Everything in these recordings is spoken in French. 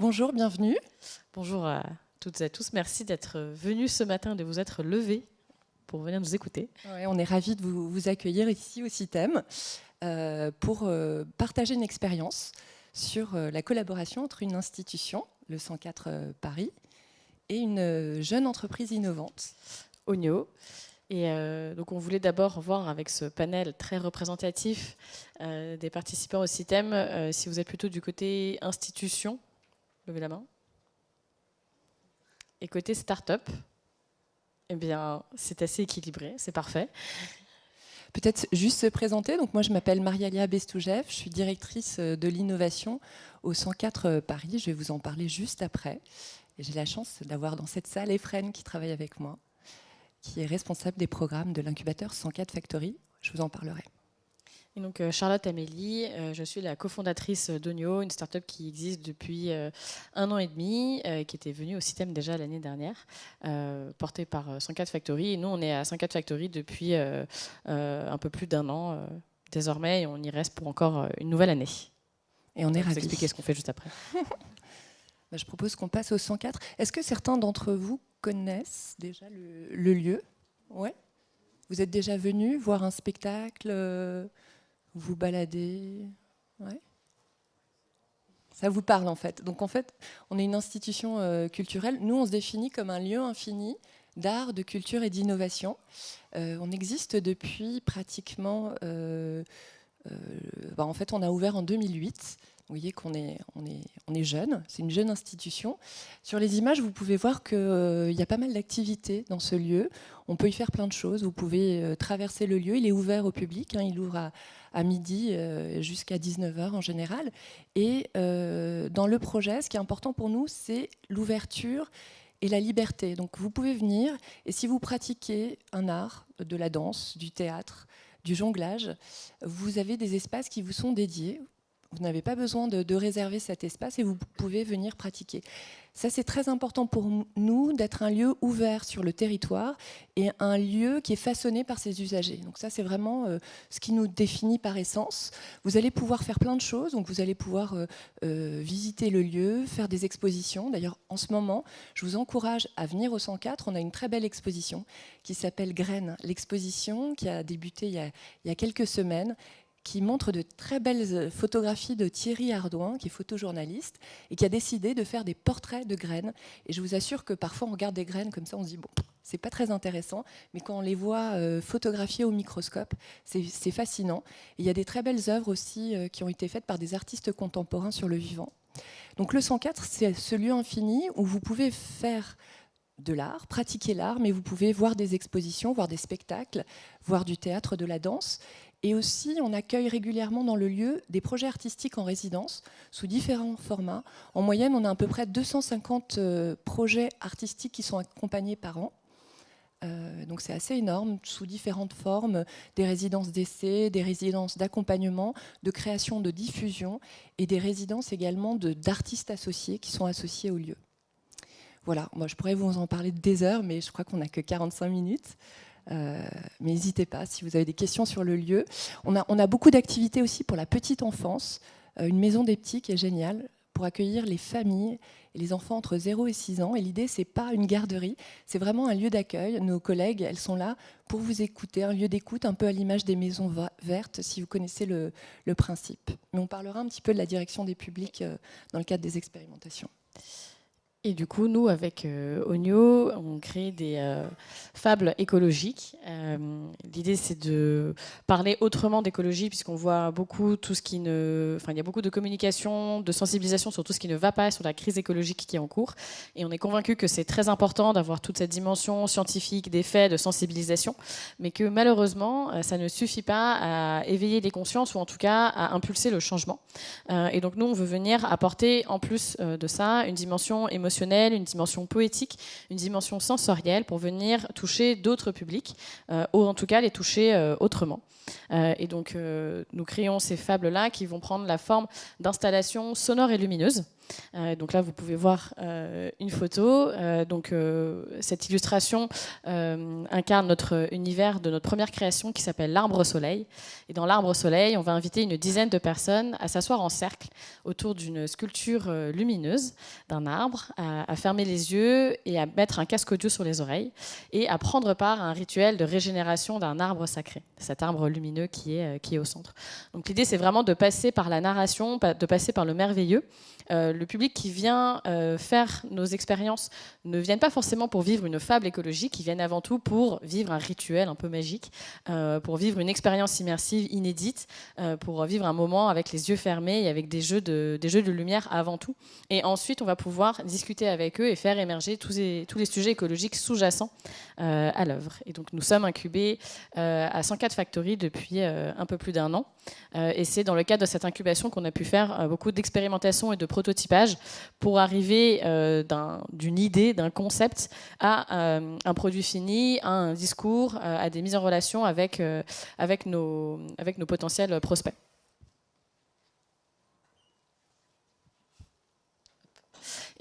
Bonjour, bienvenue. Bonjour à toutes et à tous. Merci d'être venus ce matin, de vous être levés pour venir nous écouter. Ouais, on est ravis de vous accueillir ici au CITEM pour partager une expérience sur la collaboration entre une institution, le 104 Paris, et une jeune entreprise innovante. Onio. Et donc on voulait d'abord voir avec ce panel très représentatif des participants au CITEM, si vous êtes plutôt du côté institution, levez la main. Et côté start-up, eh bien, c'est assez équilibré, c'est parfait. Peut-être juste se présenter. Donc moi, je m'appelle Marialia Bestoujev, je suis directrice de l'innovation au 104 Paris. Je vais vous en parler juste après. Et j'ai la chance d'avoir dans cette salle Efren qui travaille avec moi, qui est responsable des programmes de l'incubateur 104 Factory. Je vous en parlerai. Et donc Charlotte Amélie, je suis la cofondatrice d'Onio, une start-up qui existe depuis 1 an et demi, qui était venue au CITEM déjà l'année dernière, portée par 104 Factory. Et nous, on est à 104 Factory depuis un peu plus d'1 an désormais, et on y reste pour encore une nouvelle année. Et on est ravis. Je vais vous expliquer ce qu'on fait juste après. Je propose qu'on passe au 104. Est-ce que certains d'entre vous connaissent déjà le lieu? Ouais. Vous êtes déjà venus voir un spectacle, vous balader? Ouais. Ça vous parle en fait. Donc en fait, on est une institution culturelle. Nous, on se définit comme un lieu infini d'art, de culture et d'innovation. On existe depuis pratiquement... en fait, on a ouvert en 2008. Vous voyez qu'on est jeune, c'est une jeune institution. Sur les images, vous pouvez voir qu'il y a pas mal d'activités dans ce lieu. On peut y faire plein de choses. Vous pouvez traverser le lieu. Il est ouvert au public. Il ouvre à midi jusqu'à 19h en général. Et dans le projet, ce qui est important pour nous, c'est l'ouverture et la liberté. Donc vous pouvez venir et si vous pratiquez un art, de la danse, du théâtre, du jonglage, vous avez des espaces qui vous sont dédiés. Vous n'avez pas besoin de réserver cet espace et vous pouvez venir pratiquer. Ça, c'est très important pour nous d'être un lieu ouvert sur le territoire et un lieu qui est façonné par ses usagers. Donc ça, c'est vraiment ce qui nous définit par essence. Vous allez pouvoir faire plein de choses. Donc vous allez pouvoir visiter le lieu, faire des expositions. D'ailleurs, en ce moment, je vous encourage à venir au 104. On a une très belle exposition qui s'appelle Graines. L'exposition qui a débuté il y a quelques semaines, qui montre de très belles photographies de Thierry Ardouin, qui est photojournaliste, et qui a décidé de faire des portraits de graines. Et je vous assure que parfois on regarde des graines comme ça, on se dit bon, c'est pas très intéressant, mais quand on les voit photographiées au microscope, c'est fascinant. Et il y a des très belles œuvres aussi qui ont été faites par des artistes contemporains sur le vivant. Donc le 104, c'est ce lieu infini où vous pouvez faire de l'art, pratiquer l'art, mais vous pouvez voir des expositions, voir des spectacles, voir du théâtre, de la danse. Et aussi, on accueille régulièrement dans le lieu des projets artistiques en résidence sous différents formats. En moyenne, on a à peu près 250 projets artistiques qui sont accompagnés par an. Donc c'est assez énorme, sous différentes formes, des résidences d'essai, des résidences d'accompagnement, de création, de diffusion, et des résidences également d'artistes associés qui sont associés au lieu. Voilà, moi je pourrais vous en parler des heures, mais je crois qu'on n'a que 45 minutes. Mais n'hésitez pas si vous avez des questions sur le lieu. On a beaucoup d'activités aussi pour la petite enfance. Une maison des petits qui est géniale pour accueillir les familles et les enfants entre 0 et 6 ans. Et l'idée, ce n'est pas une garderie, c'est vraiment un lieu d'accueil. Nos collègues, elles sont là pour vous écouter, un lieu d'écoute un peu à l'image des maisons vertes, si vous connaissez le principe. Mais on parlera un petit peu de la direction des publics dans le cadre des expérimentations. Et du coup, nous, avec Onio, on crée des fables écologiques. L'idée, c'est de parler autrement d'écologie, puisqu'on voit beaucoup tout ce qui ne... Enfin, il y a beaucoup de communication, de sensibilisation sur tout ce qui ne va pas, sur la crise écologique qui est en cours. Et on est convaincu que c'est très important d'avoir toute cette dimension scientifique, des faits, de sensibilisation, mais que malheureusement, ça ne suffit pas à éveiller les consciences, ou en tout cas à impulser le changement. Et donc, nous, on veut venir apporter, en plus de ça, une dimension émotionnelle émotionnelle, une dimension poétique, une dimension sensorielle pour venir toucher d'autres publics, ou en tout cas les toucher autrement. Et donc nous créons ces fables-là qui vont prendre la forme d'installations sonores et lumineuses. Donc là, vous pouvez voir une photo. Cette illustration incarne notre univers de notre première création qui s'appelle l'Arbre au Soleil. Et dans l'Arbre au Soleil, on va inviter une dizaine de personnes à s'asseoir en cercle autour d'une sculpture lumineuse d'un arbre, à fermer les yeux et à mettre un casque audio sur les oreilles et à prendre part à un rituel de régénération d'un arbre sacré, cet arbre lumineux qui est au centre. Donc l'idée, c'est vraiment de passer par la narration, de passer par le merveilleux. Le public qui vient faire nos expériences ne viennent pas forcément pour vivre une fable écologique, ils viennent avant tout pour vivre un rituel un peu magique, pour vivre une expérience immersive inédite, pour vivre un moment avec les yeux fermés et avec des jeux de lumière avant tout. Et ensuite, on va pouvoir discuter avec eux et faire émerger tous les sujets écologiques sous-jacents à l'œuvre. Et donc, nous sommes incubés à 104 Factory depuis un peu plus d'1 an. Et c'est dans le cadre de cette incubation qu'on a pu faire beaucoup d'expérimentation et de prototypage pour arriver d'une idée, d'un concept à un produit fini, à un discours, à des mises en relation avec nos potentiels prospects.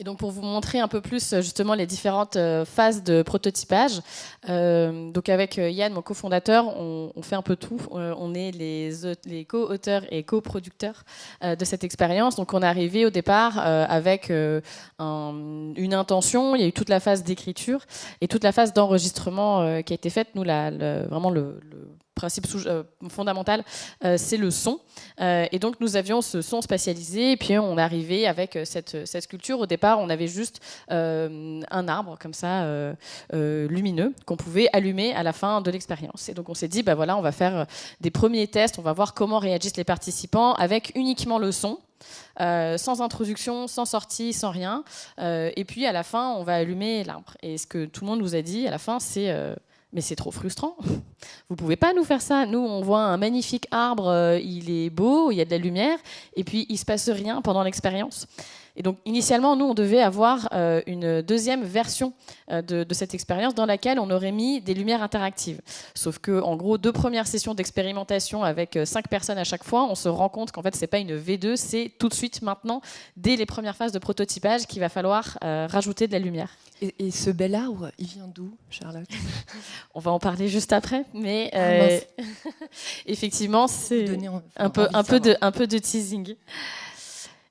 Et donc pour vous montrer un peu plus justement les différentes phases de prototypage, donc avec Yann, mon cofondateur, on fait un peu tout. On est les co-auteurs et co-producteurs de cette expérience. Donc on est arrivé au départ avec une intention. Il y a eu toute la phase d'écriture et toute la phase d'enregistrement qui a été faite. Nous, vraiment le principe fondamental, c'est le son. Et donc, nous avions ce son spatialisé. Et puis, on est arrivé avec cette sculpture. Au départ, on avait juste un arbre, comme ça, lumineux, qu'on pouvait allumer à la fin de l'expérience. Et donc, on s'est dit, bah voilà, on va faire des premiers tests. On va voir comment réagissent les participants avec uniquement le son. Sans introduction, sans sortie, sans rien. Et puis, à la fin, on va allumer l'arbre. Et ce que tout le monde nous a dit à la fin, c'est... mais c'est trop frustrant. Vous pouvez pas nous faire ça. Nous, on voit un magnifique arbre, il est beau, il y a de la lumière, et puis il se passe rien pendant l'expérience. Et donc, initialement, nous, on devait avoir une deuxième version de cette expérience dans laquelle on aurait mis des lumières interactives. Sauf que, en gros, 2 premières sessions d'expérimentation avec 5 personnes à chaque fois, on se rend compte qu'en fait, c'est pas une V2, c'est tout de suite, maintenant, dès les premières phases de prototypage, qu'il va falloir rajouter de la lumière. Et ce bel arbre, il vient d'où, Charlotte? On va en parler juste après, mais effectivement, c'est un peu de teasing.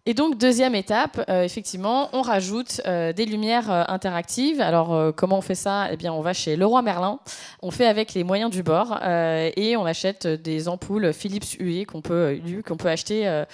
Et donc, deuxième étape, effectivement, on rajoute des lumières interactives. Alors, comment on fait ça? Eh bien, on va chez Leroy Merlin. On fait avec les moyens du bord et on achète des ampoules Philips Hue qu'on peut acheter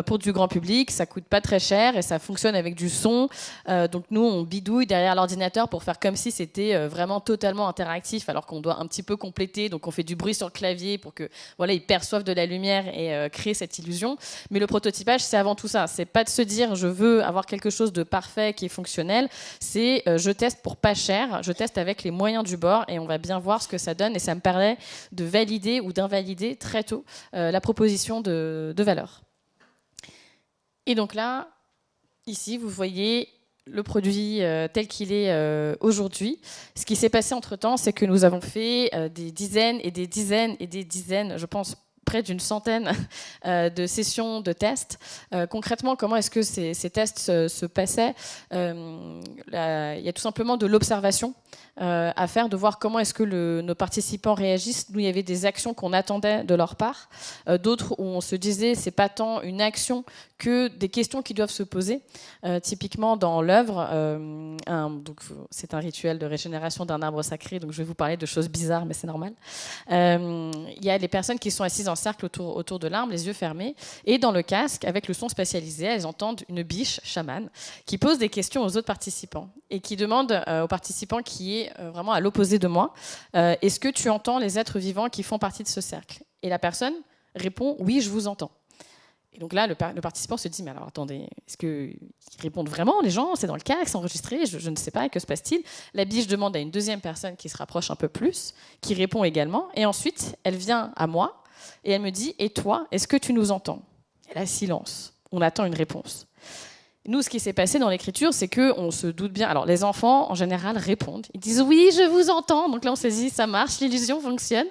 pour du grand public. Ça coûte pas très cher et ça fonctionne avec du son. Donc, nous, on bidouille derrière l'ordinateur pour faire comme si c'était vraiment totalement interactif, alors qu'on doit un petit peu compléter. Donc, on fait du bruit sur le clavier pour que, voilà, ils perçoivent de la lumière et créer cette illusion. Mais le prototypage, c'est avant tout ça. C'est pas de se dire je veux avoir quelque chose de parfait qui est fonctionnel, c'est je teste pour pas cher, je teste avec les moyens du bord et on va bien voir ce que ça donne et ça me permet de valider ou d'invalider très tôt la proposition de valeur. Et donc là, ici, vous voyez le produit tel qu'il est aujourd'hui. Ce qui s'est passé entre-temps, c'est que nous avons fait des dizaines et des dizaines et des dizaines, je pense, près d'une centaine de sessions de tests. Concrètement, comment est-ce que ces tests se passaient? Il y a tout simplement de l'observation à faire, de voir comment est-ce que nos participants réagissent. Nous, il y avait des actions qu'on attendait de leur part, d'autres où on se disait c'est pas tant une action que des questions qui doivent se poser. Typiquement dans l'œuvre, c'est un rituel de régénération d'un arbre sacré, donc je vais vous parler de choses bizarres, mais c'est normal. Il y a les personnes qui sont assises en cercle autour de l'arbre, les yeux fermés, et dans le casque, avec le son spatialisé, elles entendent une biche chamane qui pose des questions aux autres participants et qui demande aux participants qui est vraiment à l'opposé de moi, est-ce que tu entends les êtres vivants qui font partie de ce cercle? Et la personne répond, oui, je vous entends. Et donc là, le participant se dit, mais alors attendez, est-ce qu'ils répondent vraiment, les gens? C'est dans le casque, c'est enregistré, je ne sais pas, que se passe-t-il? La biche demande à une deuxième personne qui se rapproche un peu plus, qui répond également, et ensuite, elle vient à moi, et elle me dit, et toi, est-ce que tu nous entends? Et là, silence, on attend une réponse. Nous, ce qui s'est passé dans l'écriture, c'est qu'on se doute bien. Alors, les enfants, en général, répondent. Ils disent « oui, je vous entends ». Donc là, on se dit « ça marche, l'illusion fonctionne ».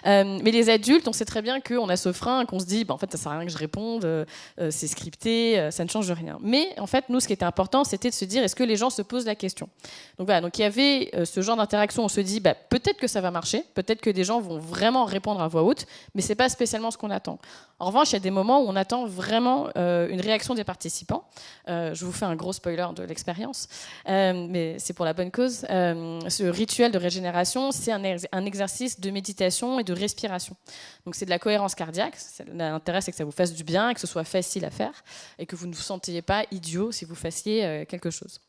Mais les adultes, on sait très bien qu'on a ce frein, qu'on se dit en fait, ça ne sert à rien que je réponde, c'est scripté, ça ne change rien. Mais en fait, nous, ce qui était important, c'était de se dire « est-ce que les gens se posent la question ?» Donc voilà, donc il y avait ce genre d'interaction, on se dit peut-être que ça va marcher, peut-être que des gens vont vraiment répondre à voix haute, mais ce n'est pas spécialement ce qu'on attend. En revanche, il y a des moments où on attend vraiment une réaction des participants. Je vous fais un gros spoiler de l'expérience, mais c'est pour la bonne cause. Ce rituel de régénération, c'est un exercice de méditation et de respiration. Donc c'est de la cohérence cardiaque. L'intérêt, c'est que ça vous fasse du bien et que ce soit facile à faire et que vous ne vous sentiez pas idiot si vous fassiez quelque chose.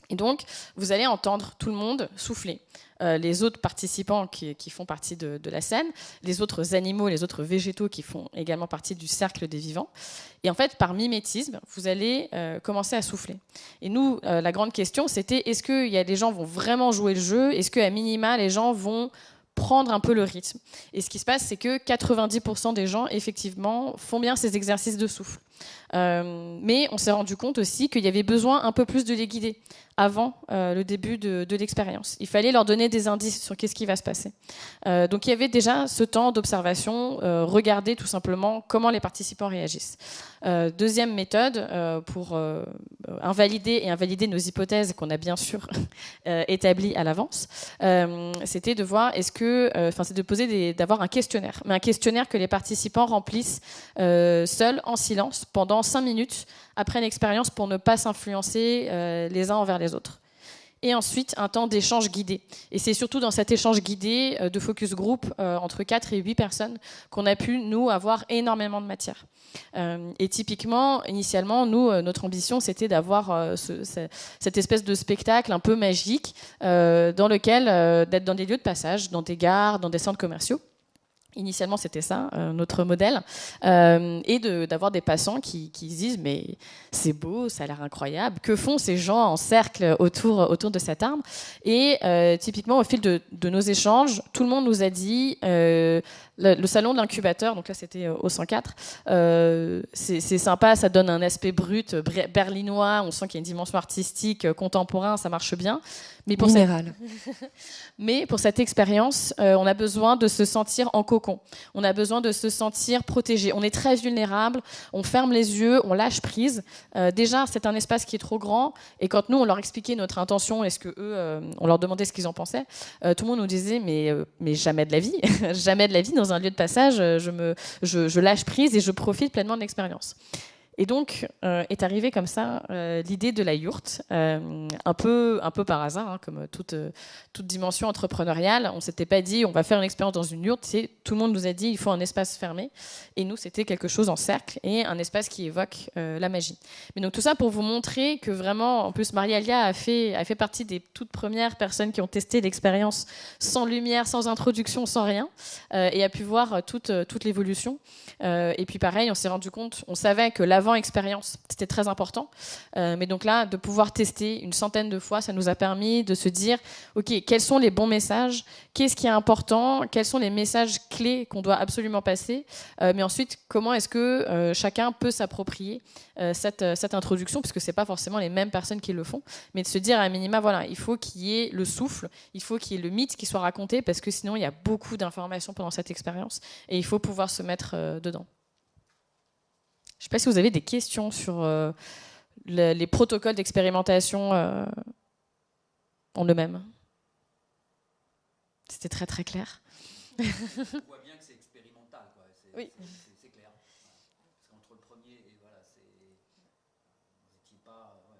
Et donc, vous allez entendre tout le monde souffler. Les autres participants qui font partie de la scène, les autres animaux, les autres végétaux qui font également partie du cercle des vivants. Et en fait, par mimétisme, vous allez commencer à souffler. Et nous, la grande question, c'était est-ce que des gens vont vraiment jouer le jeu ? Est-ce qu'à minima, les gens vont prendre un peu le rythme ? Et ce qui se passe, c'est que 90% des gens, effectivement, font bien ces exercices de souffle. Mais on s'est rendu compte aussi qu'il y avait besoin un peu plus de les guider avant le début de l'expérience. Il fallait leur donner des indices sur qu'est-ce qui va se passer. Donc il y avait déjà ce temps d'observation, regarder tout simplement comment les participants réagissent. Deuxième méthode pour invalider nos hypothèses qu'on a bien sûr établies à l'avance, c'était de voir c'est de poser d'avoir un questionnaire, mais un questionnaire que les participants remplissent seuls en silence pendant 5 minutes après l'expérience pour ne pas s'influencer les uns envers les autres. Et ensuite, un temps d'échange guidé. Et c'est surtout dans cet échange guidé de focus group entre 4 et 8 personnes qu'on a pu, nous, avoir énormément de matière. Et typiquement, initialement, nous, notre ambition, c'était d'avoir cette espèce de spectacle un peu magique dans lequel, d'être dans des lieux de passage, dans des gares, dans des centres commerciaux. Initialement, c'était ça, notre modèle, et d'avoir des passants qui disent « mais c'est beau, ça a l'air incroyable, que font ces gens en cercle autour de cette arbre ?» Et typiquement, au fil de nos échanges, tout le monde nous a dit le salon de l'incubateur, donc là c'était au 104, c'est sympa, ça donne un aspect brut, berlinois, on sent qu'il y a une dimension artistique, contemporain, ça marche bien. Mais pour cette expérience, on a besoin de se sentir en cocon. On a besoin de se sentir protégé. On est très vulnérable, on ferme les yeux, on lâche prise. Déjà, c'est un espace qui est trop grand. Et quand nous, on leur expliquait notre intention, est-ce que eux, on leur demandait ce qu'ils en pensaient, tout le monde nous disait mais jamais de la vie, jamais de la vie dans un lieu de passage. Je lâche prise et je profite pleinement de l'expérience. Et donc est arrivée comme ça l'idée de la yourte, un peu par hasard, hein, comme toute dimension entrepreneuriale. On ne s'était pas dit on va faire une expérience dans une yourte, tout le monde nous a dit il faut un espace fermé. Et nous, c'était quelque chose en cercle et un espace qui évoque la magie. Mais donc tout ça pour vous montrer que vraiment, en plus, Maria-Elia a fait partie des toutes premières personnes qui ont testé l'expérience sans lumière, sans introduction, sans rien, et a pu voir toute l'évolution. Et puis pareil, on s'est rendu compte, on savait que l'avant-expérience, c'était très important. Mais donc là, de pouvoir tester une centaine de fois, ça nous a permis de se dire, OK, quels sont les bons messages ? Qu'est-ce qui est important ? Quels sont les messages clés qu'on doit absolument passer ? Mais ensuite, comment est-ce que chacun peut s'approprier cette introduction ? Puisque ce n'est pas forcément les mêmes personnes qui le font. Mais de se dire à minima, voilà, il faut qu'il y ait le souffle, il faut qu'il y ait le mythe qui soit raconté, parce que sinon, il y a beaucoup d'informations pendant cette expérience. Et il faut pouvoir se mettre dedans. Je ne sais pas si vous avez des questions sur les protocoles d'expérimentation en eux-mêmes. C'était très très clair. On voit bien que c'est expérimental, quoi. Oui. C'est clair. Parce qu'entre le premier et voilà, c'est pas. Ouais,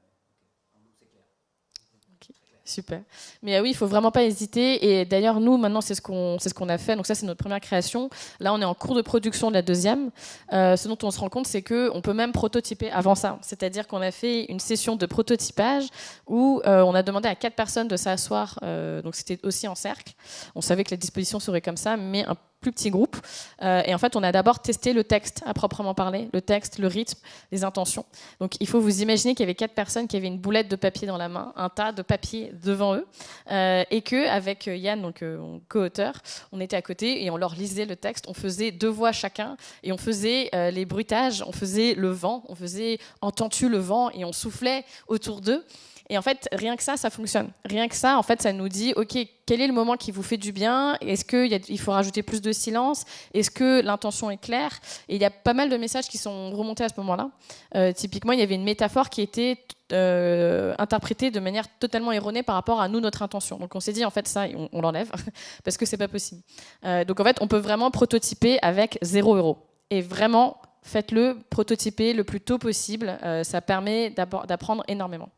okay. C'est clair. Okay. Super. Mais oui, il faut vraiment pas hésiter. Et d'ailleurs, nous, maintenant, c'est ce qu'on a fait. Donc ça, c'est notre première création. Là, on est en cours de production de la deuxième. Ce dont on se rend compte, c'est qu'on peut même prototyper avant ça. C'est-à-dire qu'on a fait une session de prototypage où on a demandé à 4 personnes de s'asseoir. Donc c'était aussi en cercle. On savait que la disposition serait comme ça, mais plus petit groupe. Et en fait, on a d'abord testé le texte à proprement parler, le texte, le rythme, les intentions. Donc, il faut vous imaginer qu'il y avait 4 personnes qui avaient une boulette de papier dans la main, un tas de papier devant eux, et qu'avec Yann, donc mon co-auteur, on était à côté et on leur lisait le texte. On faisait 2 voix chacun et on faisait les bruitages, on faisait le vent, on faisait « entends-tu le vent ?» et on soufflait autour d'eux. Et en fait, rien que ça fonctionne. Rien que ça, en fait, ça nous dit, OK, quel est le moment qui vous fait du bien? Est-ce qu'il faut rajouter plus de silence? Est-ce que l'intention est claire? Et il y a pas mal de messages qui sont remontés à ce moment-là. Typiquement, il y avait une métaphore qui était interprétée de manière totalement erronée par rapport à nous, notre intention. Donc on s'est dit, en fait, ça, on l'enlève, parce que c'est pas possible. Donc en fait, on peut vraiment prototyper avec 0 €. Et vraiment, faites-le, prototyper le plus tôt possible. Ça permet d'apprendre énormément.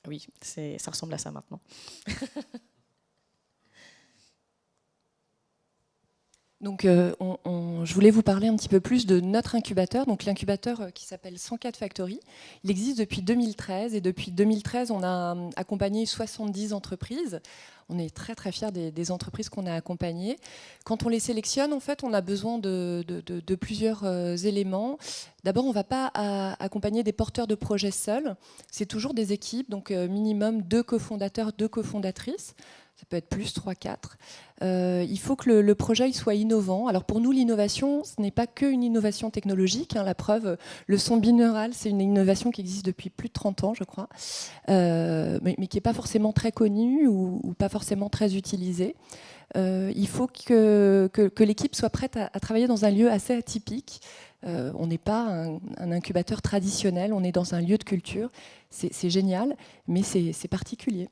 Oui, ça ressemble à ça maintenant. Donc, je voulais vous parler un petit peu plus de notre incubateur, donc l'incubateur qui s'appelle 104 Factory. Il existe depuis 2013 et depuis 2013, on a accompagné 70 entreprises. On est très très fiers des entreprises qu'on a accompagnées. Quand on les sélectionne, en fait, on a besoin de plusieurs éléments. D'abord, on ne va pas accompagner des porteurs de projets seuls. C'est toujours des équipes, donc minimum 2 cofondateurs, 2 cofondatrices. Ça peut être plus, 3, 4. Il faut que le projet il soit innovant. Alors pour nous, l'innovation, ce n'est pas qu'une innovation technologique. La preuve, le son binaural, c'est une innovation qui existe depuis plus de 30 ans, je crois, mais qui n'est pas forcément très connue ou pas forcément très utilisée. Il faut que l'équipe soit prête à travailler dans un lieu assez atypique. On n'est pas un incubateur traditionnel, on est dans un lieu de culture. C'est génial, mais c'est particulier.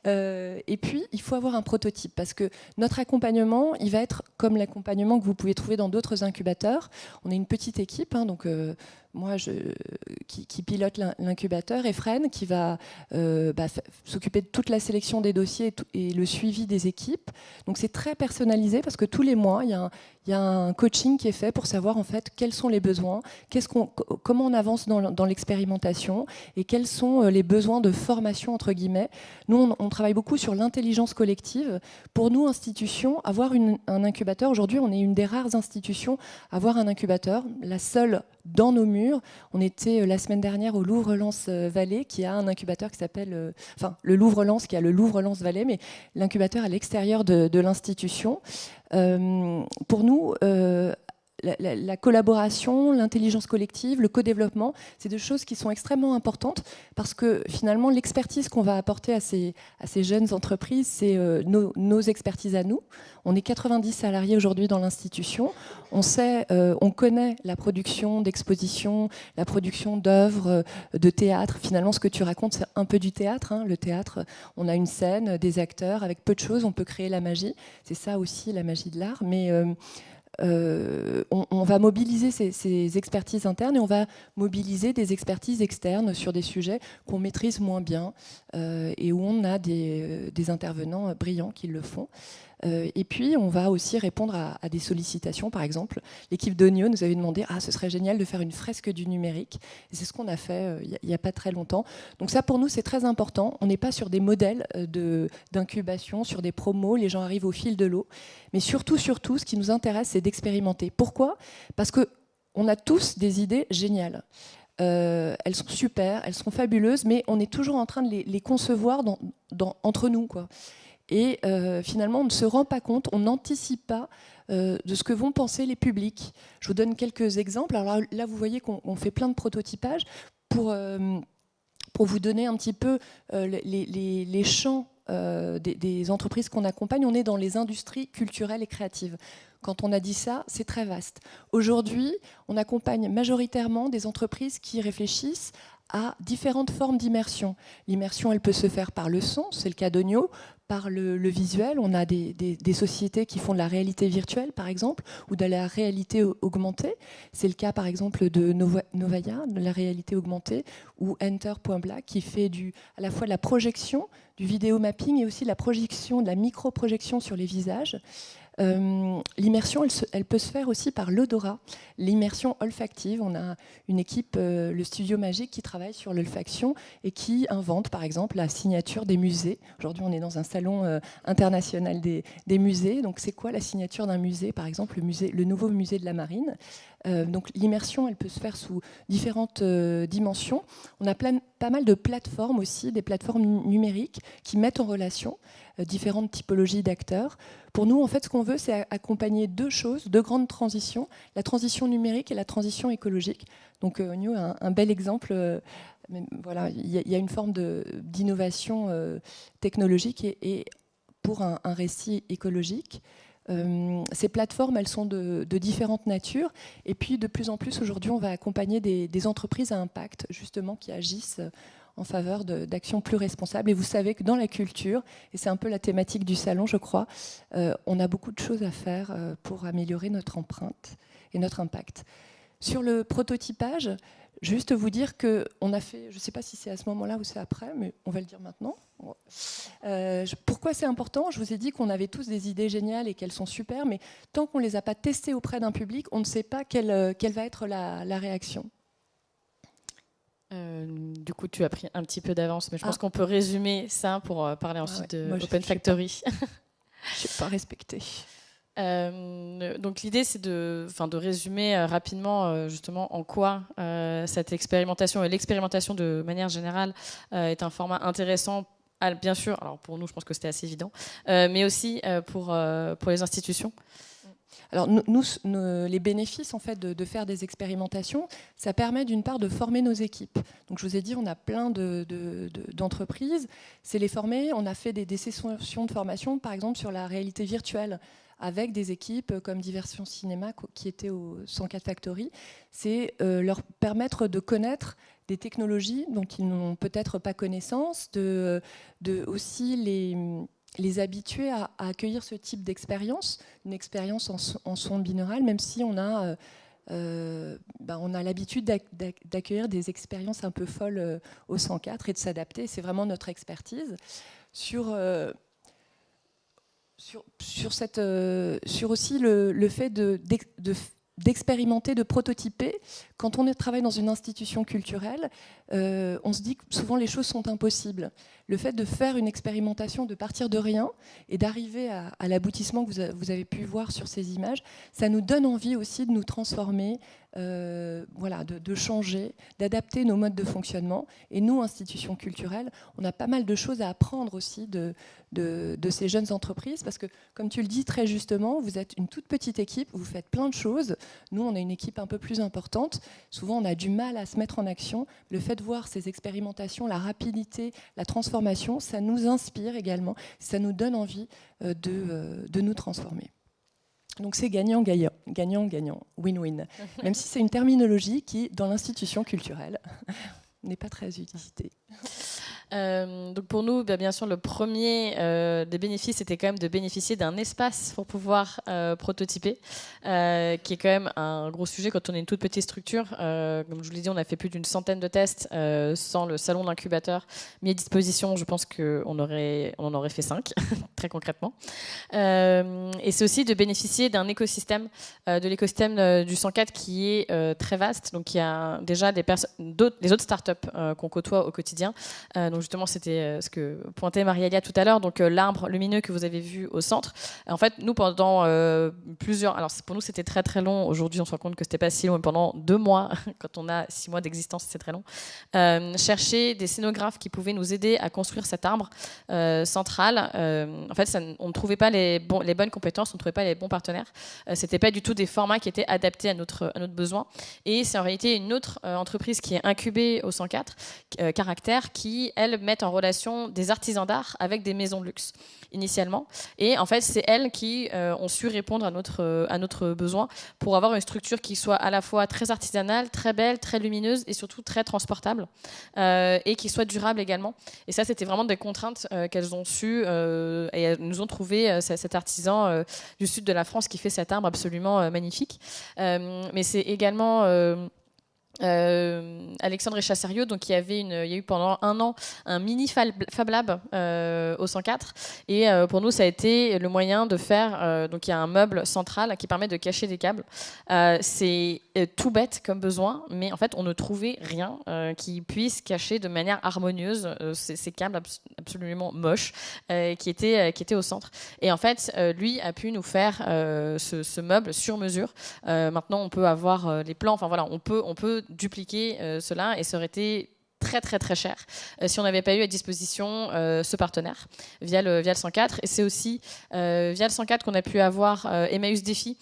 Et puis, il faut avoir un prototype, parce que notre accompagnement, il va être comme l'accompagnement que vous pouvez trouver dans d'autres incubateurs. On est une petite équipe, donc moi qui pilote l'incubateur, et Fren qui va s'occuper de toute la sélection des dossiers et le suivi des équipes. Donc c'est très personnalisé, parce que tous les mois, il y a un coaching qui est fait pour savoir en fait quels sont les besoins, comment on avance dans l'expérimentation et quels sont les besoins de formation entre guillemets. Nous, on travaille beaucoup sur l'intelligence collective. Pour nous, institutions, avoir un incubateur, aujourd'hui, on est une des rares institutions à avoir un incubateur, la seule dans nos murs. On était la semaine dernière au Louvre-Lens Vallée, qui a un incubateur qui s'appelle, le Louvre-Lens, qui a le Louvre-Lens Vallée, mais l'incubateur à l'extérieur de l'institution. Pour nous, la collaboration, l'intelligence collective, le co-développement, c'est des choses qui sont extrêmement importantes, parce que finalement l'expertise qu'on va apporter à ces jeunes entreprises, c'est nos expertises à nous. On est 90 salariés aujourd'hui dans l'institution. On connaît la production d'expositions, la production d'œuvres, de théâtre. Finalement, ce que tu racontes, c'est un peu du théâtre. Le théâtre, on a une scène, des acteurs, avec peu de choses, on peut créer la magie. C'est ça aussi la magie de l'art. Mais on va mobiliser ces expertises internes et on va mobiliser des expertises externes sur des sujets qu'on maîtrise moins bien et où on a des intervenants brillants qui le font. Et puis, on va aussi répondre à des sollicitations. Par exemple, l'équipe d'Onio nous avait demandé « ce serait génial de faire une fresque du numérique ». Et c'est ce qu'on a fait il n'y a pas très longtemps. Donc ça, pour nous, c'est très important. On n'est pas sur des modèles d'incubation, sur des promos. Les gens arrivent au fil de l'eau. Mais surtout, ce qui nous intéresse, c'est d'expérimenter. Pourquoi ? Parce qu'on a tous des idées géniales. Elles sont super, elles sont fabuleuses, mais on est toujours en train de les concevoir entre nous, quoi. Et finalement, on ne se rend pas compte, on n'anticipe pas de ce que vont penser les publics. Je vous donne quelques exemples. Alors là, vous voyez qu'on fait plein de prototypage pour vous donner un petit peu les champs des entreprises qu'on accompagne. On est dans les industries culturelles et créatives. Quand on a dit ça, c'est très vaste. Aujourd'hui, on accompagne majoritairement des entreprises qui réfléchissent à différentes formes d'immersion. L'immersion, elle peut se faire par le son, c'est le cas d'Onio, par le visuel. On a des sociétés qui font de la réalité virtuelle, par exemple, ou de la réalité augmentée. C'est le cas, par exemple, de Novaya, de la réalité augmentée, ou Enter.black, qui fait à la fois de la projection, du vidéo mapping, et aussi de la projection, de la micro-projection sur les visages. L'immersion, elle peut se faire aussi par l'odorat, l'immersion olfactive. On a une équipe, le Studio Magique, qui travaille travaille sur l'olfaction et qui invente, par exemple, la signature des musées. Aujourd'hui, on est dans un salon international des musées. Donc, c'est quoi la signature d'un musée? Par exemple, le nouveau musée de la Marine. Donc, l'immersion, elle peut se faire sous différentes dimensions. On a pas mal de plateformes aussi, des plateformes numériques qui mettent en relation différentes typologies d'acteurs. Pour nous, en fait, ce qu'on veut, c'est accompagner deux grandes transitions, la transition numérique et la transition écologique. Donc, Onyo a un bel exemple. Voilà, il y a une forme d'innovation technologique et pour un récit écologique. Ces plateformes, elles sont de différentes natures. Et puis, de plus en plus, aujourd'hui, on va accompagner des entreprises à impact, justement, qui agissent en faveur d'actions plus responsables. Et vous savez que dans la culture, et c'est un peu la thématique du salon, je crois, on a beaucoup de choses à faire pour améliorer notre empreinte et notre impact. Sur le prototypage, juste vous dire qu'on a fait, je ne sais pas si c'est à ce moment-là ou c'est après, mais on va le dire maintenant. Pourquoi c'est important? Je vous ai dit qu'on avait tous des idées géniales et qu'elles sont super, mais tant qu'on ne les a pas testées auprès d'un public, on ne sait pas quelle va être la réaction. Du coup, tu as pris un petit peu d'avance, mais je pense qu'on peut résumer ça pour parler ensuite de Open Factory. Je ne suis pas respectée. Donc l'idée, c'est de résumer rapidement justement en quoi cette expérimentation et l'expérimentation de manière générale est un format intéressant. Bien sûr, alors pour nous, je pense que c'était assez évident, mais aussi pour les institutions. Alors les bénéfices en fait de faire des expérimentations, ça permet d'une part de former nos équipes. Donc je vous ai dit, on a plein d'entreprises, c'est les former. On a fait des sessions de formation, par exemple sur la réalité virtuelle, avec des équipes comme Diversion Cinéma qui étaient au 104 Factory. C'est leur permettre de connaître des technologies dont ils n'ont peut-être pas connaissance, de aussi les habituer à accueillir ce type d'expérience, une expérience en son binaural, même si on a l'habitude d'accueillir des expériences un peu folles au 104 et de s'adapter. C'est vraiment notre expertise. Sur aussi le fait d'expérimenter, de prototyper. Quand on travaille dans une institution culturelle, on se dit que souvent les choses sont impossibles. Le fait de faire une expérimentation, de partir de rien et d'arriver à l'aboutissement que vous avez pu voir sur ces images, ça nous donne envie aussi de nous transformer, de changer, d'adapter nos modes de fonctionnement. Et nous, institutions culturelles, on a pas mal de choses à apprendre aussi de ces jeunes entreprises, parce que, comme tu le dis très justement, vous êtes une toute petite équipe, vous faites plein de choses. Nous, on a une équipe un peu plus importante. Souvent, on a du mal à se mettre en action. Le fait de voir ces expérimentations, la rapidité, la transformation, ça nous inspire également. Ça nous donne envie de nous transformer. Donc c'est gagnant-gagnant, gagnant-gagnant, win-win. Même si c'est une terminologie qui, dans l'institution culturelle, n'est pas très utilisée. Donc pour nous, bien sûr, le premier des bénéfices, c'était quand même de bénéficier d'un espace pour pouvoir prototyper, qui est quand même un gros sujet quand on est une toute petite structure. Comme je vous l'ai dit, on a fait plus d'une centaine de tests sans le salon d'incubateur mis à disposition. Je pense qu'on en aurait fait 5, très concrètement. Et c'est aussi de bénéficier d'un écosystème, de l'écosystème du 104 qui est très vaste. Donc il y a déjà les autres startups qu'on côtoie au quotidien. Donc justement, c'était ce que pointait Marialia tout à l'heure. Donc l'arbre lumineux que vous avez vu au centre. En fait, nous, pendant plusieurs... Alors pour nous, c'était très très long. Aujourd'hui, on se rend compte que c'était pas si long. Mais pendant 2 mois, quand on a 6 mois d'existence, c'est très long. Chercher des scénographes qui pouvaient nous aider à construire cet arbre central. En fait, on ne trouvait pas les bonnes compétences, on ne trouvait pas les bons partenaires. C'était pas du tout des formats qui étaient adaptés à notre besoin. Et c'est en réalité une autre entreprise qui est incubée au 104, Caractère, qui, elles, mettent en relation des artisans d'art avec des maisons de luxe, initialement. Et en fait, c'est elles qui ont su répondre à notre besoin pour avoir une structure qui soit à la fois très artisanale, très belle, très lumineuse et surtout très transportable et qui soit durable également. Et ça, c'était vraiment des contraintes qu'elles ont su et elles nous ont trouvé cet artisan du sud de la France qui fait cet arbre absolument magnifique. Mais c'est également... Alexandre Echassériaux, donc il y a eu pendant 1 an un mini Fab Lab au 104, et pour nous ça a été le moyen de faire, donc il y a un meuble central qui permet de cacher des câbles. C'est tout bête comme besoin, mais en fait on ne trouvait rien qui puisse cacher de manière harmonieuse ces câbles absolument moches qui étaient au centre. Et en fait lui a pu nous faire ce meuble sur mesure. Maintenant on peut avoir les plans, enfin voilà, on peut dupliquer cela, et ça aurait été très très très cher si on n'avait pas eu à disposition ce partenaire via le 104. Et c'est aussi via le 104 qu'on a pu avoir Emmaüs Défi,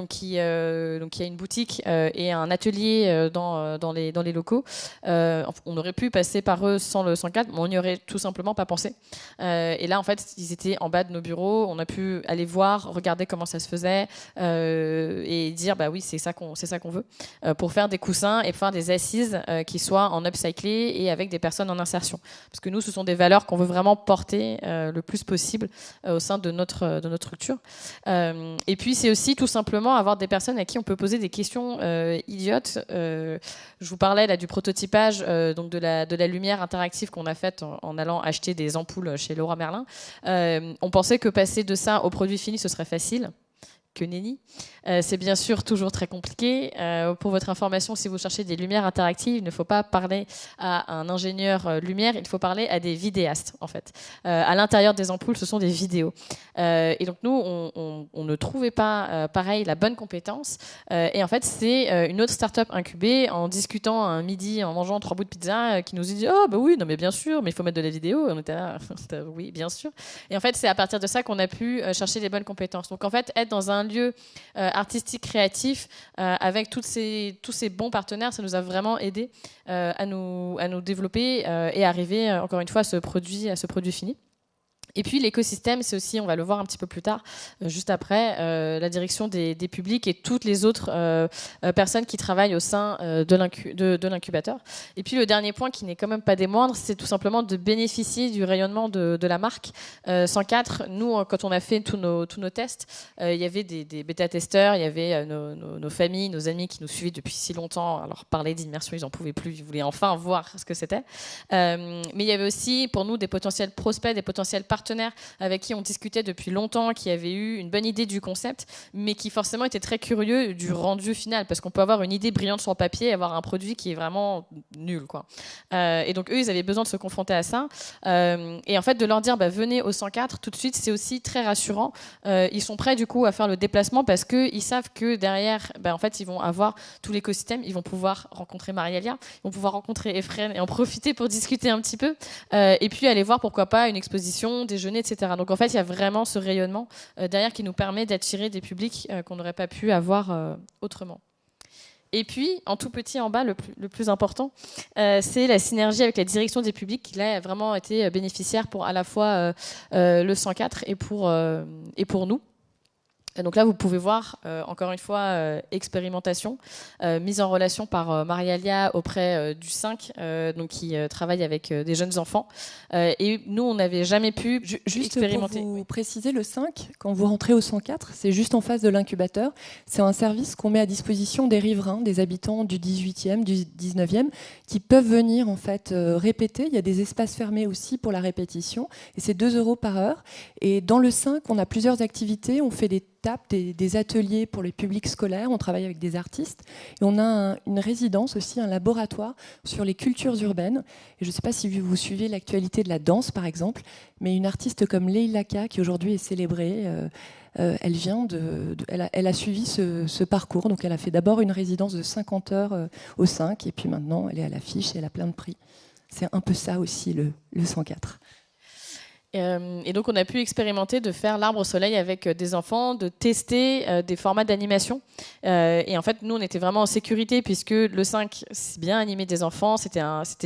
qui a une boutique et un atelier dans les locaux. On aurait pu passer par eux sans le 104, mais on n'y aurait tout simplement pas pensé. Et là en fait ils étaient en bas de nos bureaux, on a pu aller voir, regarder comment ça se faisait et dire bah oui c'est ça qu'on veut, pour faire des coussins et faire des assises qui soient en upcyclé et avec des personnes en insertion. Parce que nous, ce sont des valeurs qu'on veut vraiment porter le plus possible au sein de notre structure. Et puis, c'est aussi tout simplement avoir des personnes à qui on peut poser des questions idiotes. Je vous parlais là du prototypage donc de la lumière interactive qu'on a faite en allant acheter des ampoules chez Leroy Merlin. On pensait que passer de ça au produit fini, ce serait facile. Que nenni. C'est bien sûr toujours très compliqué. Pour votre information, si vous cherchez des lumières interactives, il ne faut pas parler à un ingénieur lumière, il faut parler à des vidéastes, en fait. À l'intérieur des ampoules, ce sont des vidéos. Et donc nous, on ne trouvait pas, pareil, la bonne compétence. Et en fait, c'est une autre start-up incubée, en discutant un midi, en mangeant 3 bouts de pizza, qui nous a dit « Oh, bah oui, non mais bien sûr, mais il faut mettre de la vidéo. » Et on était là, oui, bien sûr. Et en fait, c'est à partir de ça qu'on a pu chercher les bonnes compétences. Donc en fait, être dans un lieu artistique, créatif, avec tous ces bons partenaires, ça nous a vraiment aidé à nous développer et arriver, encore une fois, à ce produit fini. Et puis l'écosystème, c'est aussi, on va le voir un petit peu plus tard, juste après, la direction des publics et toutes les autres personnes qui travaillent au sein de l'incubateur. Et puis le dernier point, qui n'est quand même pas des moindres, c'est tout simplement de bénéficier du rayonnement de la marque 104. Nous, quand on a fait tous nos tests, il y avait des bêta-testeurs, il y avait nos familles, nos amis qui nous suivaient depuis si longtemps. Alors parler d'immersion, ils n'en pouvaient plus, ils voulaient enfin voir ce que c'était. Mais il y avait aussi pour nous des potentiels prospects, des potentiels partenaires avec qui on discutait depuis longtemps, qui avaient eu une bonne idée du concept, mais qui forcément étaient très curieux du rendu final, parce qu'on peut avoir une idée brillante sur le papier et avoir un produit qui est vraiment nul, quoi. Et donc eux, ils avaient besoin de se confronter à ça. Et en fait, de leur dire, bah, venez au 104 tout de suite, c'est aussi très rassurant. Ils sont prêts du coup à faire le déplacement parce qu'ils savent que derrière, bah, en fait, ils vont avoir tout l'écosystème, ils vont pouvoir rencontrer Marialia, ils vont pouvoir rencontrer Efren et en profiter pour discuter un petit peu, et puis aller voir pourquoi pas une exposition, déjeuner, etc. Donc en fait, il y a vraiment ce rayonnement derrière qui nous permet d'attirer des publics qu'on n'aurait pas pu avoir autrement. Et puis, en tout petit en bas, le plus important, c'est la synergie avec la direction des publics qui là, a vraiment été bénéficiaire pour à la fois le 104 et pour nous. Et donc là, vous pouvez voir, encore une fois, expérimentation, mise en relation par Marialia auprès du 5, donc qui travaille avec des jeunes enfants. Et nous, on n'avait jamais pu expérimenter. Pour vous préciser, le 5, quand vous rentrez au 104, c'est juste en face de l'incubateur. C'est un service qu'on met à disposition des riverains, des habitants du 18e, du 19e, qui peuvent venir en fait répéter. Il y a des espaces fermés aussi pour la répétition. Et c'est 2 € par heure. Et dans le 5, on a plusieurs activités. On fait des ateliers pour les publics scolaires, on travaille avec des artistes et on a une résidence aussi, un laboratoire sur les cultures urbaines. Et je ne sais pas si vous suivez l'actualité de la danse par exemple, mais une artiste comme Leila Ka, qui aujourd'hui est célébrée, elle a suivi ce parcours. Donc elle a fait d'abord une résidence de 50 heures au 5 et puis maintenant elle est à l'affiche et elle a plein de prix. C'est un peu ça aussi le 104. Et donc on a pu expérimenter de faire l'arbre au soleil avec des enfants, de tester des formats d'animation. Et en fait, nous, on était vraiment en sécurité puisque le 5, c'est bien animé des enfants. C'était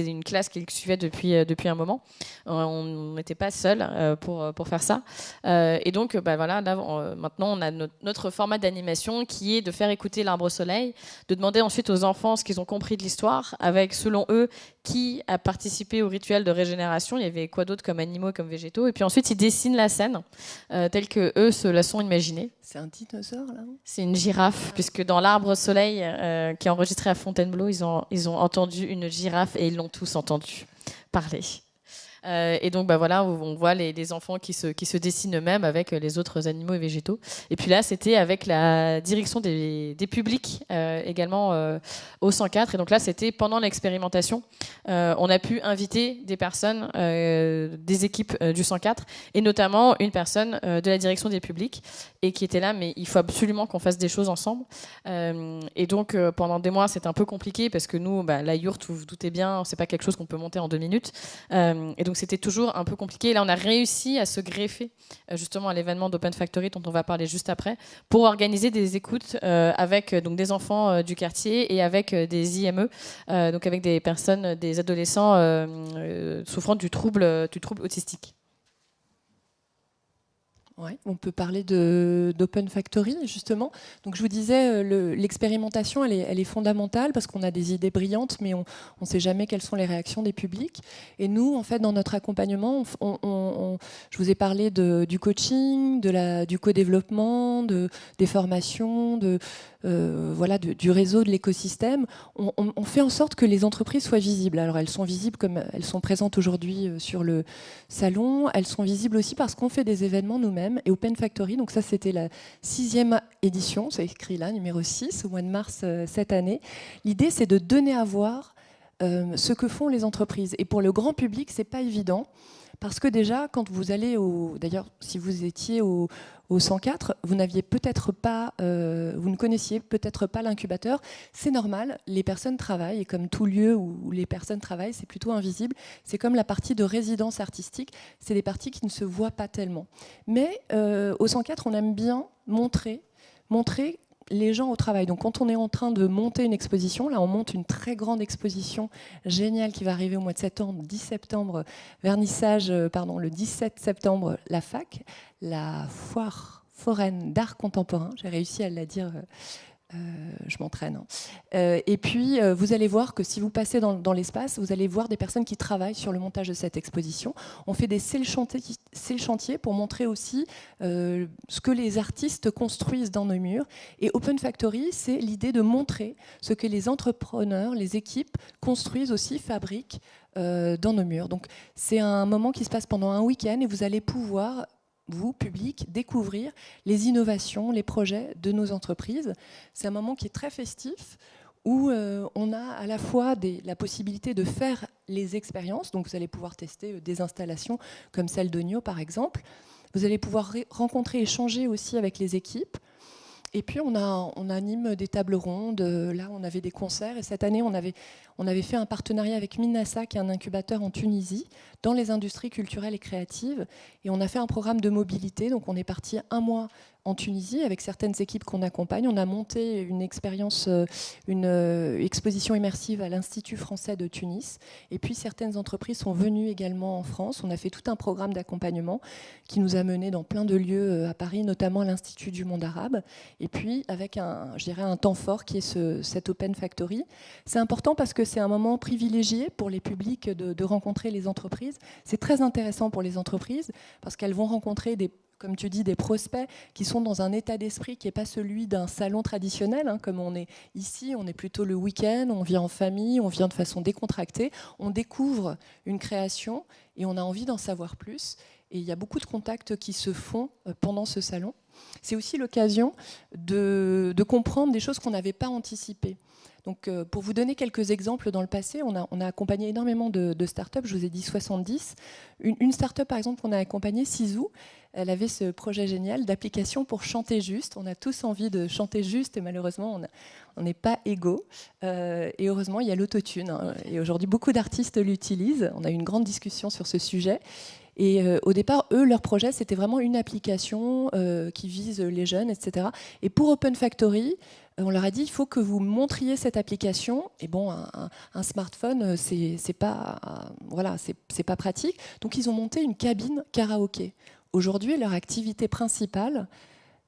une classe qui le suivait depuis un moment. On n'était pas seuls pour faire ça. Et donc, bah, voilà, là, maintenant, on a notre format d'animation qui est de faire écouter l'arbre au soleil, de demander ensuite aux enfants ce qu'ils ont compris de l'histoire, avec, selon eux, qui a participé au rituel de régénération. Il y avait quoi d'autre comme animaux, comme végétaux. végétaux. Et puis ensuite, ils dessinent la scène telle que eux se la sont imaginée. C'est un dinosaure, là? C'est une girafe, puisque dans l'Arbre Soleil, qui est enregistré à Fontainebleau, ils ont entendu une girafe et ils l'ont tous entendu parler. Et donc voilà, on voit les enfants qui se dessinent eux-mêmes avec les autres animaux et végétaux. Et puis là, c'était avec la direction des publics également au 104. Et donc là, c'était pendant l'expérimentation. On a pu inviter des personnes des équipes du 104 et notamment une personne de la direction des publics et qui était là, mais il faut absolument qu'on fasse des choses ensemble. Et donc pendant des mois, c'était un peu compliqué parce que nous, la yourte, vous vous doutez bien, c'est pas quelque chose qu'on peut monter en 2 minutes. Et donc c'était toujours un peu compliqué. Et là, on a réussi à se greffer justement à l'événement d'Open Factory dont on va parler juste après, pour organiser des écoutes avec donc des enfants du quartier et avec des IME, donc avec des personnes, des adolescents souffrant du trouble autistique. Ouais, on peut parler d'Open Factory, justement. Donc, je vous disais, l'expérimentation, elle est fondamentale parce qu'on a des idées brillantes, mais on ne sait jamais quelles sont les réactions des publics. Et nous, en fait, dans notre accompagnement, je vous ai parlé du coaching, du co-développement, des formations, du réseau, de l'écosystème. On fait en sorte que les entreprises soient visibles. Alors, elles sont visibles comme elles sont présentes aujourd'hui sur le salon. Elles sont visibles aussi parce qu'on fait des événements nous-mêmes. Et Open Factory, donc ça c'était la 6e édition, c'est écrit là, numéro 6, au mois de mars cette année. L'idée c'est de donner à voir ce que font les entreprises. Et pour le grand public, c'est pas évident, parce que déjà, quand vous allez d'ailleurs, si vous étiez au 104, vous n'aviez peut-être pas, vous ne connaissiez peut-être pas l'incubateur. C'est normal, les personnes travaillent, et comme tout lieu où les personnes travaillent, c'est plutôt invisible. C'est comme la partie de résidence artistique, c'est des parties qui ne se voient pas tellement. Mais au 104, on aime bien montrer les gens au travail. Donc quand on est en train de monter une exposition, là on monte une très grande exposition géniale qui va arriver au mois de septembre, 10 septembre, vernissage, le 17 septembre, la FAC, la Foire foraine d'art contemporain. J'ai réussi à la dire, je m'entraîne. Et puis vous allez voir que si vous passez dans l'espace, vous allez voir des personnes qui travaillent sur le montage de cette exposition. On fait des chantiers pour montrer aussi ce que les artistes construisent dans nos murs. Et Open Factory, c'est l'idée de montrer ce que les entrepreneurs, les équipes construisent aussi, fabriquent dans nos murs. Donc c'est un moment qui se passe pendant un week-end et vous allez pouvoir, vous, public, découvrir les innovations, les projets de nos entreprises. C'est un moment qui est très festif, où on a à la fois la possibilité de faire les expériences, donc vous allez pouvoir tester des installations comme celle d'Oigno par exemple, vous allez pouvoir rencontrer, échanger aussi avec les équipes, et puis on anime des tables rondes, là on avait des concerts, et cette année on avait fait un partenariat avec Minasa, qui est un incubateur en Tunisie, dans les industries culturelles et créatives, et on a fait un programme de mobilité, donc on est parti 1 mois en Tunisie avec certaines équipes qu'on accompagne. On a monté une expérience, une exposition immersive à l'Institut français de Tunis, et puis certaines entreprises sont venues également en France. On a fait tout un programme d'accompagnement qui nous a menés dans plein de lieux à Paris, notamment à l'Institut du monde arabe, et puis avec un temps fort qui est cette Open Factory. C'est important parce que c'est un moment privilégié pour les publics de rencontrer les entreprises. C'est très intéressant pour les entreprises parce qu'elles vont rencontrer comme tu dis, des prospects qui sont dans un état d'esprit qui n'est pas celui d'un salon traditionnel, hein, comme on est ici, on est plutôt le week-end, on vient en famille, on vient de façon décontractée, on découvre une création et on a envie d'en savoir plus. Et il y a beaucoup de contacts qui se font pendant ce salon. C'est aussi l'occasion de comprendre des choses qu'on n'avait pas anticipées. Donc, pour vous donner quelques exemples, dans le passé, on a accompagné énormément de startups, je vous ai dit 70. Une startup, par exemple, qu'on a accompagnée, Sizou, elle avait ce projet génial d'application pour chanter juste. On a tous envie de chanter juste et malheureusement, on n'est pas égaux. Et heureusement, il y a l'autotune, hein, et aujourd'hui, beaucoup d'artistes l'utilisent. On a eu une grande discussion sur ce sujet. Et au départ, eux, leur projet, c'était vraiment une application qui vise les jeunes, etc. Et pour Open Factory, on leur a dit, il faut que vous montriez cette application. Et bon, un smartphone, c'est pas pratique. Donc, ils ont monté une cabine karaoké. Aujourd'hui, leur activité principale,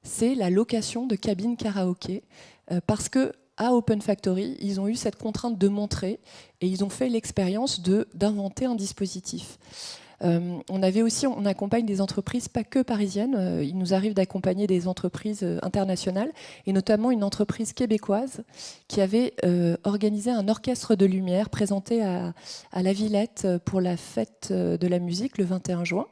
c'est la location de cabines karaoké, parce que à Open Factory, ils ont eu cette contrainte de montrer, et ils ont fait l'expérience d'inventer un dispositif. On accompagne des entreprises pas que parisiennes. Il nous arrive d'accompagner des entreprises internationales, et notamment une entreprise québécoise qui avait organisé un orchestre de lumière présenté à la Villette pour la fête de la musique le 21 juin.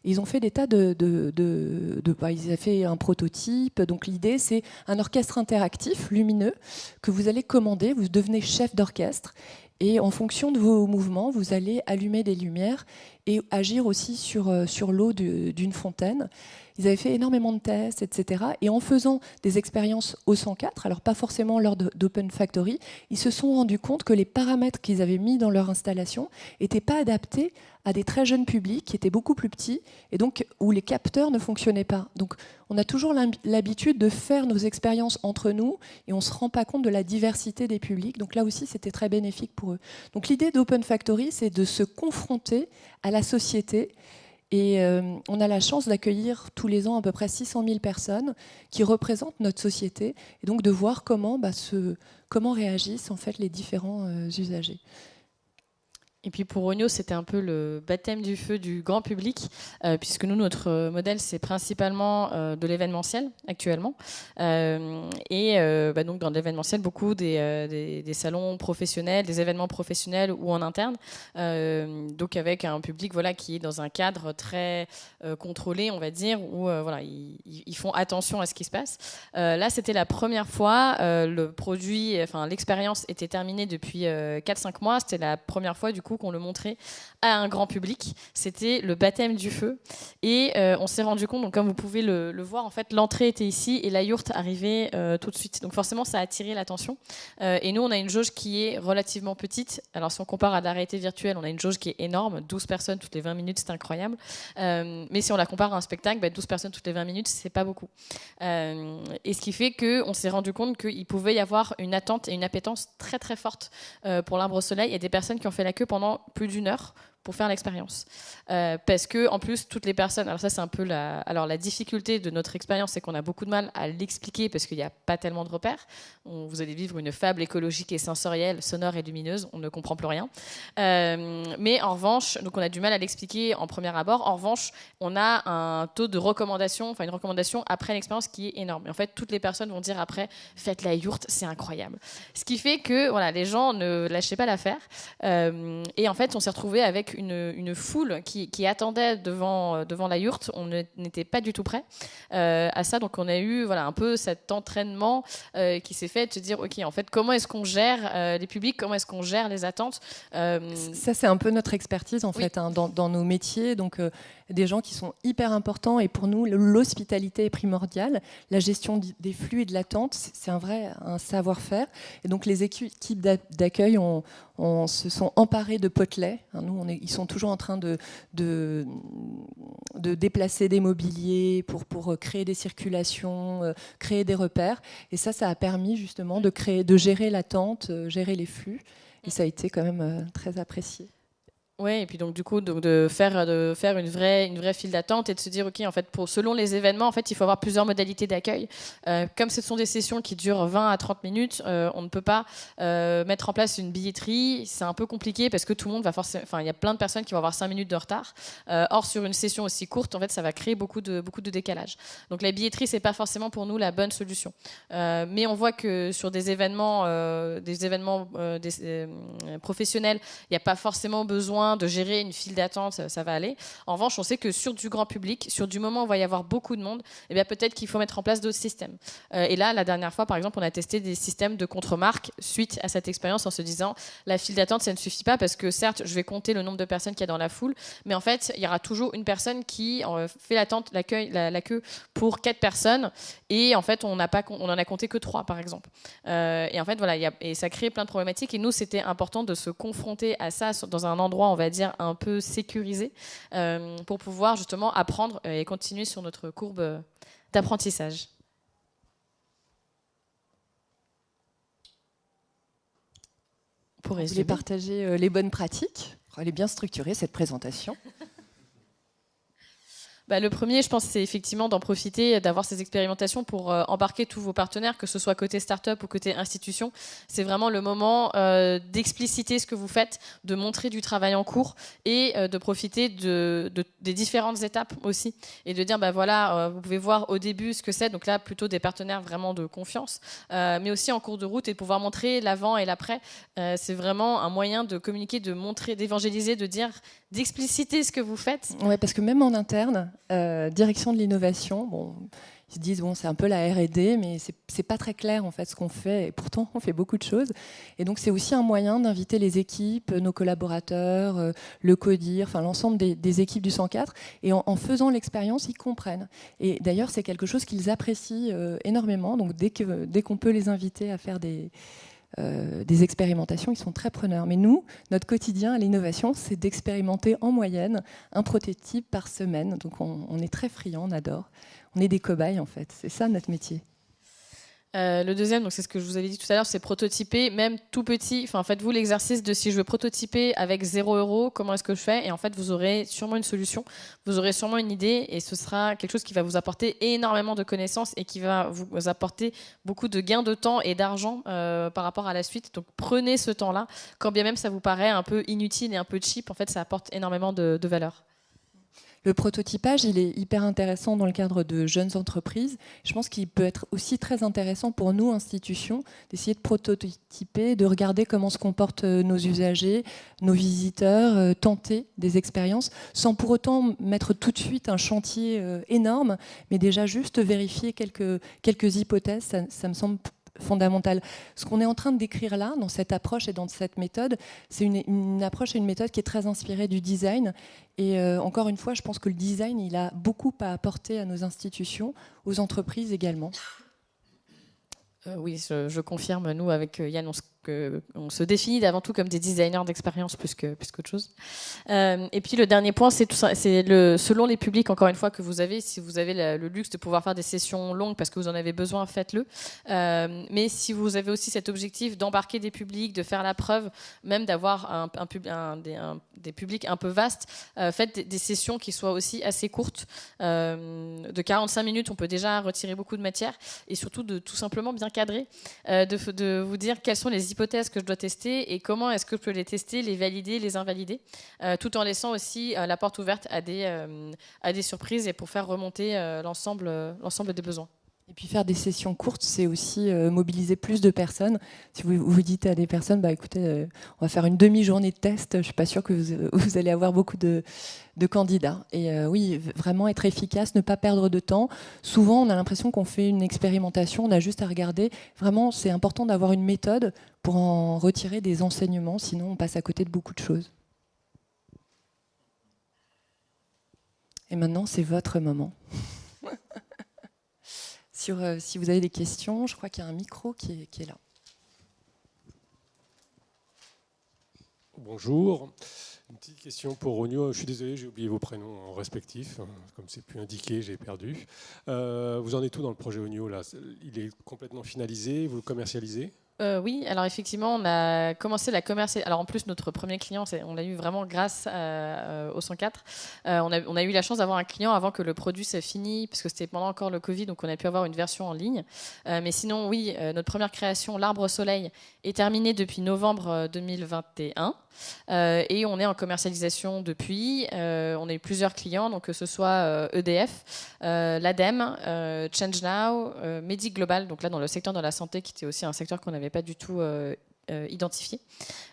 Ils ont fait des tas ils ont fait un prototype. Donc l'idée, c'est un orchestre interactif, lumineux, que vous allez commander. Vous devenez chef d'orchestre. Et en fonction de vos mouvements, vous allez allumer des lumières et agir aussi sur l'eau d'une fontaine. Ils avaient fait énormément de tests, etc. Et en faisant des expériences au 104, alors pas forcément lors d'Open Factory, ils se sont rendus compte que les paramètres qu'ils avaient mis dans leur installation n'étaient pas adaptés à des très jeunes publics qui étaient beaucoup plus petits et donc où les capteurs ne fonctionnaient pas. Donc on a toujours l'habitude de faire nos expériences entre nous et on ne se rend pas compte de la diversité des publics. Donc là aussi, c'était très bénéfique pour eux. Donc l'idée d'Open Factory, c'est de se confronter à la société. Et on a la chance d'accueillir tous les ans à peu près 600 000 personnes qui représentent notre société et donc de voir comment réagissent en fait les différents usagers. Et puis pour Oigno, c'était un peu le baptême du feu du grand public, puisque nous, notre modèle, c'est principalement de l'événementiel actuellement. Donc dans l'événementiel, beaucoup des salons professionnels, des événements professionnels ou en interne, donc avec un public qui est dans un cadre très contrôlé, on va dire, où ils font attention à ce qui se passe. Là, c'était la première fois, l'expérience était terminée depuis 4-5 mois, c'était la première fois du coup qu'on le montrait à un grand public. C'était le baptême du feu. Et on s'est rendu compte, donc comme vous pouvez le voir, en fait, l'entrée était ici et la yourte arrivait tout de suite. Donc forcément, ça a attiré l'attention. Et nous, on a une jauge qui est relativement petite. Alors si on compare à la réalité virtuelle, on a une jauge qui est énorme. 12 personnes toutes les 20 minutes, c'est incroyable. Mais si on la compare à un spectacle, 12 personnes toutes les 20 minutes, c'est pas beaucoup. Et ce qui fait qu'on s'est rendu compte qu'il pouvait y avoir une attente et une appétence très très forte pour l'Arbre au Soleil. Il y a des personnes qui ont fait la queue pendant plus d'une heure pour faire l'expérience. Parce que, en plus, toutes les personnes... Alors ça, c'est un peu la difficulté de notre expérience, c'est qu'on a beaucoup de mal à l'expliquer parce qu'il n'y a pas tellement de repères. Vous allez vivre une fable écologique et sensorielle, sonore et lumineuse. On ne comprend plus rien. Mais en revanche, donc on a du mal à l'expliquer en premier abord. En revanche, on a un taux de recommandation, enfin une recommandation après l'expérience qui est énorme. Et en fait, toutes les personnes vont dire après, faites la yourte, c'est incroyable. Ce qui fait que les gens ne lâchaient pas l'affaire. Et en fait, on s'est retrouvé avec une foule qui attendait devant la yourte. On n'était pas du tout prêt à ça. Donc on a eu un peu cet entraînement qui s'est fait de se dire ok, en fait, comment est-ce qu'on gère les publics, comment est-ce qu'on gère les attentes. Ça, c'est un peu notre expertise en fait dans nos métiers. Donc des gens qui sont hyper importants et pour nous l'hospitalité est primordiale. La gestion des flux et de l'attente, c'est un savoir-faire. Et donc les équipes d'accueil se sont emparées de potelets. Ils sont toujours en train de déplacer des mobiliers pour créer des circulations, créer des repères. Et ça a permis justement de gérer l'attente, gérer les flux. Et ça a été quand même très apprécié. Ouais, et puis donc du coup de faire une vraie file d'attente et de se dire ok, en fait selon les événements, en fait il faut avoir plusieurs modalités d'accueil. Comme ce sont des sessions qui durent 20 à 30 minutes, on ne peut pas mettre en place une billetterie. C'est un peu compliqué parce que tout le monde va forcément, il y a plein de personnes qui vont avoir 5 minutes de retard. Or sur une session aussi courte, en fait ça va créer beaucoup de décalage. Donc la billetterie c'est pas forcément pour nous la bonne solution. Mais on voit que sur des événements professionnels, il n'y a pas forcément besoin de gérer une file d'attente, ça va aller. En revanche, on sait que sur du grand public, sur du moment où il va y avoir beaucoup de monde, peut-être qu'il faut mettre en place d'autres systèmes. Et là, la dernière fois, par exemple, on a testé des systèmes de contre-marque suite à cette expérience en se disant la file d'attente, ça ne suffit pas parce que certes, je vais compter le nombre de personnes qu'il y a dans la foule, mais en fait, il y aura toujours une personne qui fait la queue pour 4 personnes et en fait, on en a compté que 3, par exemple. Et en fait, et ça crée plein de problématiques. Et nous, c'était important de se confronter à ça dans un endroit, on va dire, un peu sécurisé pour pouvoir justement apprendre et continuer sur notre courbe d'apprentissage. Pour résumer, vous voulez partager les bonnes pratiques. Elle est bien structurée, cette présentation. Le premier, je pense, c'est effectivement d'en profiter, d'avoir ces expérimentations pour embarquer tous vos partenaires, que ce soit côté start-up ou côté institution. C'est vraiment le moment d'expliciter ce que vous faites, de montrer du travail en cours et de profiter des différentes étapes aussi. Et de dire, voilà, vous pouvez voir au début ce que c'est. Donc là, plutôt des partenaires vraiment de confiance, mais aussi en cours de route et de pouvoir montrer l'avant et l'après. C'est vraiment un moyen de communiquer, de montrer, d'évangéliser, de dire, d'expliciter ce que vous faites. Ouais, parce que même en interne, direction de l'innovation, ils se disent c'est un peu la R&D, mais c'est pas très clair en fait ce qu'on fait. Et pourtant, on fait beaucoup de choses. Et donc, c'est aussi un moyen d'inviter les équipes, nos collaborateurs, le CODIR, enfin l'ensemble des équipes du 104. Et en faisant l'expérience, ils comprennent. Et d'ailleurs, c'est quelque chose qu'ils apprécient énormément. Donc, dès qu'on peut les inviter à faire des expérimentations, ils sont très preneurs. Mais nous, notre quotidien à l'innovation, c'est d'expérimenter en moyenne un prototype par semaine. Donc on est très friands, on adore. On est des cobayes en fait, c'est ça notre métier. Le deuxième, donc c'est ce que je vous avais dit tout à l'heure, c'est prototyper, même tout petit. Enfin, faites-vous l'exercice de si je veux prototyper avec 0 €, comment est-ce que je fais ? Et en fait, vous aurez sûrement une solution, vous aurez sûrement une idée, et ce sera quelque chose qui va vous apporter énormément de connaissances et qui va vous apporter beaucoup de gains de temps et d'argent par rapport à la suite. Donc prenez ce temps-là, quand bien même ça vous paraît un peu inutile et un peu cheap, en fait, ça apporte énormément de valeur. Le prototypage, il est hyper intéressant dans le cadre de jeunes entreprises. Je pense qu'il peut être aussi très intéressant pour nous, institutions, d'essayer de prototyper, de regarder comment se comportent nos usagers, nos visiteurs, tenter des expériences, sans pour autant mettre tout de suite un chantier énorme, mais déjà juste vérifier quelques hypothèses, ça me semble fondamental. Ce qu'on est en train de décrire là, dans cette approche et dans cette méthode, c'est une approche et une méthode qui est très inspirée du design. Et encore une fois, je pense que le design, il a beaucoup à apporter à nos institutions, aux entreprises également. Oui, je confirme. Nous, avec Yann, on se définit avant tout comme des designers d'expérience plus qu'autre chose. Et puis le dernier point, c'est selon les publics, encore une fois, que vous avez. Si vous avez le luxe de pouvoir faire des sessions longues parce que vous en avez besoin, faites-le. Mais si vous avez aussi cet objectif d'embarquer des publics, de faire la preuve, même d'avoir des publics un peu vastes, faites des sessions qui soient aussi assez courtes. De 45 minutes, on peut déjà retirer beaucoup de matière et surtout de tout simplement bien cadrer, de vous dire quelles sont les hypothèses que je dois tester et comment est-ce que je peux les tester, les valider, les invalider, tout en laissant aussi la porte ouverte à des surprises et pour faire remonter l'ensemble des besoins. Et puis faire des sessions courtes, c'est aussi mobiliser plus de personnes. Si vous dites à des personnes, écoutez, on va faire une demi-journée de test, je ne suis pas sûre que vous allez avoir beaucoup de candidats. Et oui, vraiment être efficace, ne pas perdre de temps. Souvent, on a l'impression qu'on fait une expérimentation, on a juste à regarder. Vraiment, c'est important d'avoir une méthode pour en retirer des enseignements, sinon on passe à côté de beaucoup de choses. Et maintenant, c'est votre moment. Si vous avez des questions, je crois qu'il y a un micro qui est là. Bonjour. Une petite question pour Onyo. Je suis désolé, j'ai oublié vos prénoms respectifs. Comme c'est plus indiqué, j'ai perdu. Vous en êtes où dans le projet Onyo là ? Il est complètement finalisé, vous le commercialisez ? Oui, alors effectivement, on a commencé la commercialisation. Alors en plus, notre premier client, on l'a eu vraiment grâce au 104. On a eu la chance d'avoir un client avant que le produit soit fini, parce que c'était pendant encore le Covid, donc on a pu avoir une version en ligne. Mais sinon, oui, notre première création, l'Arbre au Soleil, est terminée depuis novembre 2021. Et on est en commercialisation depuis. On a eu plusieurs clients, donc que ce soit EDF, l'ADEME, Change Now, Medi Global, donc là dans le secteur de la santé, qui était aussi un secteur qu'on n'avait pas du tout identifié.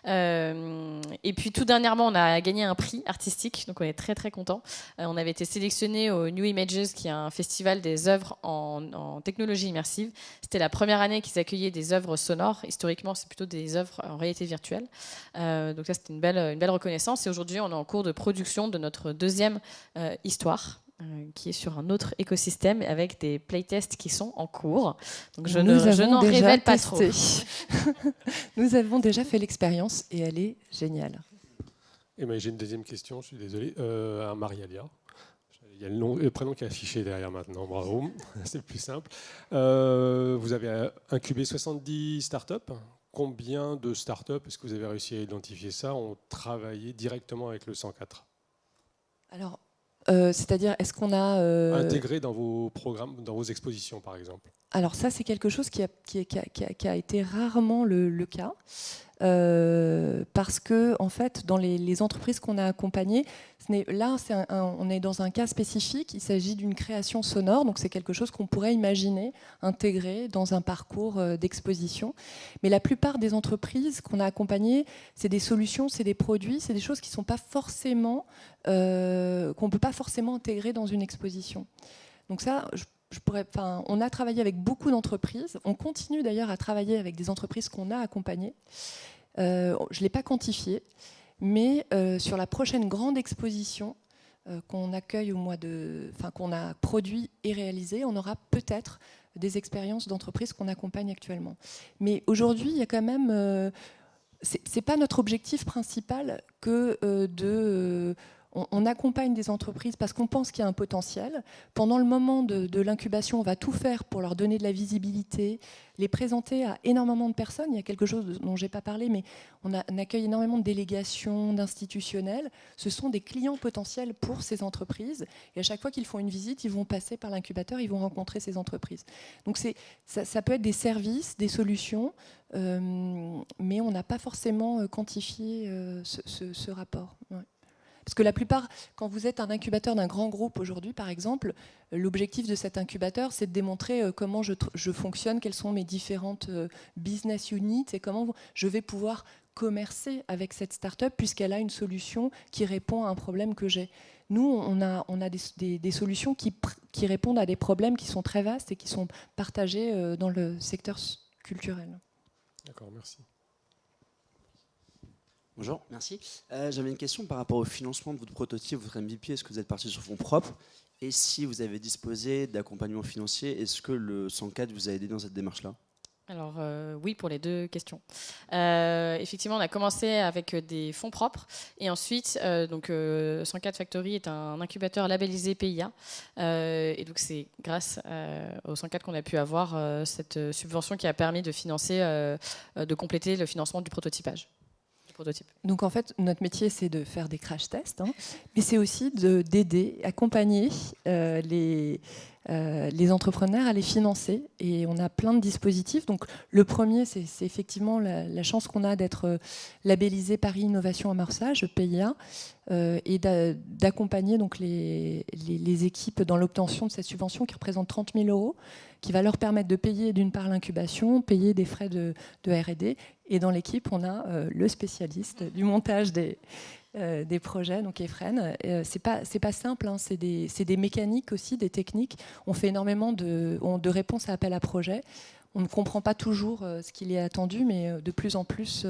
Et puis tout dernièrement, on a gagné un prix artistique, donc on est très très contents. On avait été sélectionné au New Images, qui est un festival des œuvres en technologie immersive. C'était la première année qu'ils accueillaient des œuvres sonores. Historiquement, c'est plutôt des œuvres en réalité virtuelle. Donc ça, c'était une belle reconnaissance. Et aujourd'hui, on est en cours de production de notre deuxième histoire, qui est sur un autre écosystème avec des playtests qui sont en cours. Donc je n'en révèle pas trop. Nous avons déjà fait l'expérience et elle est géniale. Et j'ai une deuxième question, je suis désolé. À Marialia. Il y a le prénom qui est affiché derrière maintenant, bravo, c'est plus simple. Vous avez incubé 70 startups. Combien de startups, est-ce que vous avez réussi à identifier ça, ont travaillé directement avec le 104 ? Alors, C'est-à-dire, est-ce qu'on a... Intégré dans vos programmes, dans vos expositions, par exemple? Alors ça, c'est quelque chose qui a été rarement le cas. Parce que en fait, dans les entreprises qu'on a accompagnées, là, on est dans un cas spécifique. Il s'agit d'une création sonore, donc c'est quelque chose qu'on pourrait imaginer intégrer dans un parcours d'exposition. Mais la plupart des entreprises qu'on a accompagnées, c'est des solutions, c'est des produits, c'est des choses qui sont pas forcément qu'on peut pas forcément intégrer dans une exposition. Donc ça, on a travaillé avec beaucoup d'entreprises. On continue d'ailleurs à travailler avec des entreprises qu'on a accompagnées. Je ne l'ai pas quantifié, mais sur la prochaine grande exposition qu'on accueille qu'on a produit et réalisé, on aura peut-être des expériences d'entreprises qu'on accompagne actuellement. Mais aujourd'hui, il y a quand même... c'est pas notre objectif principal que on accompagne des entreprises parce qu'on pense qu'il y a un potentiel. Pendant le moment de l'incubation, on va tout faire pour leur donner de la visibilité, les présenter à énormément de personnes. Il y a quelque chose dont je n'ai pas parlé, mais on accueille énormément de délégations, d'institutionnels. Ce sont des clients potentiels pour ces entreprises. Et à chaque fois qu'ils font une visite, ils vont passer par l'incubateur, ils vont rencontrer ces entreprises. Donc ça peut être des services, des solutions, mais on n'a pas forcément quantifié ce rapport. Ouais. Parce que la plupart, quand vous êtes un incubateur d'un grand groupe aujourd'hui, par exemple, l'objectif de cet incubateur, c'est de démontrer comment je fonctionne, quelles sont mes différentes business units et comment je vais pouvoir commercer avec cette start-up puisqu'elle a une solution qui répond à un problème que j'ai. Nous, on a des solutions qui répondent à des problèmes qui sont très vastes et qui sont partagés dans le secteur culturel. D'accord, merci. Bonjour, merci. J'avais une question par rapport au financement de votre prototype, votre MVP. Est-ce que vous êtes parti sur fonds propres? Et si vous avez disposé d'accompagnement financier, est-ce que le 104 vous a aidé dans cette démarche-là? Alors oui, pour les deux questions. Effectivement, on a commencé avec des fonds propres et ensuite, 104 Factory est un incubateur labellisé PIA et donc c'est grâce au 104 qu'on a pu avoir cette subvention qui a permis de financer, de compléter le financement du prototypage. Donc en fait, notre métier, c'est de faire des crash tests, mais c'est aussi d'aider, accompagner les entrepreneurs à les financer. Et on a plein de dispositifs. Donc le premier, c'est effectivement la chance qu'on a d'être labellisé Paris Innovation Amorçage, PIA, et d'accompagner donc les équipes dans l'obtention de cette subvention qui représente 30 000 €, qui va leur permettre de payer d'une part l'incubation, payer des frais de R&D. Et dans l'équipe, on a le spécialiste du montage des projets, donc Efren. C'est pas simple, c'est des mécaniques aussi, des techniques. On fait énormément de réponses à appel à projet. On ne comprend pas toujours ce qu'il est attendu, mais de plus en plus,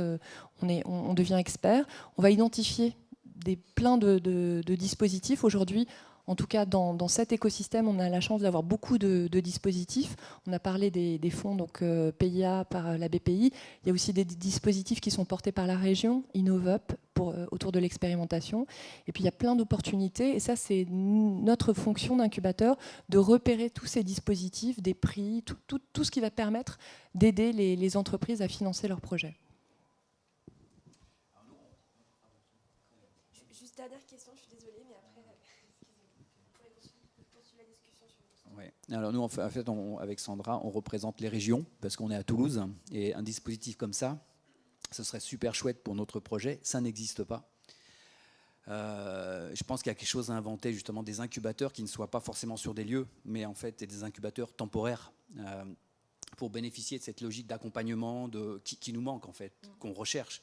on devient expert. On va identifier plein de dispositifs. Aujourd'hui, en tout cas, dans cet écosystème, on a la chance d'avoir beaucoup de dispositifs. On a parlé des fonds donc, PIA par la BPI. Il y a aussi des dispositifs qui sont portés par la région, InnovUp, autour de l'expérimentation. Et puis, il y a plein d'opportunités. Et ça, c'est notre fonction d'incubateur, de repérer tous ces dispositifs, des prix, tout ce qui va permettre d'aider les entreprises à financer leurs projets. Juste dernière question, je suis désolée, mais après... Ouais. Alors nous, en fait, avec Sandra, on représente les régions parce qu'on est à Toulouse et un dispositif comme ça, ce serait super chouette pour notre projet. Ça n'existe pas. Je pense qu'il y a quelque chose à inventer, justement, des incubateurs qui ne soient pas forcément sur des lieux, mais en fait des incubateurs temporaires pour bénéficier de cette logique d'accompagnement qui nous manque, en fait, qu'on recherche.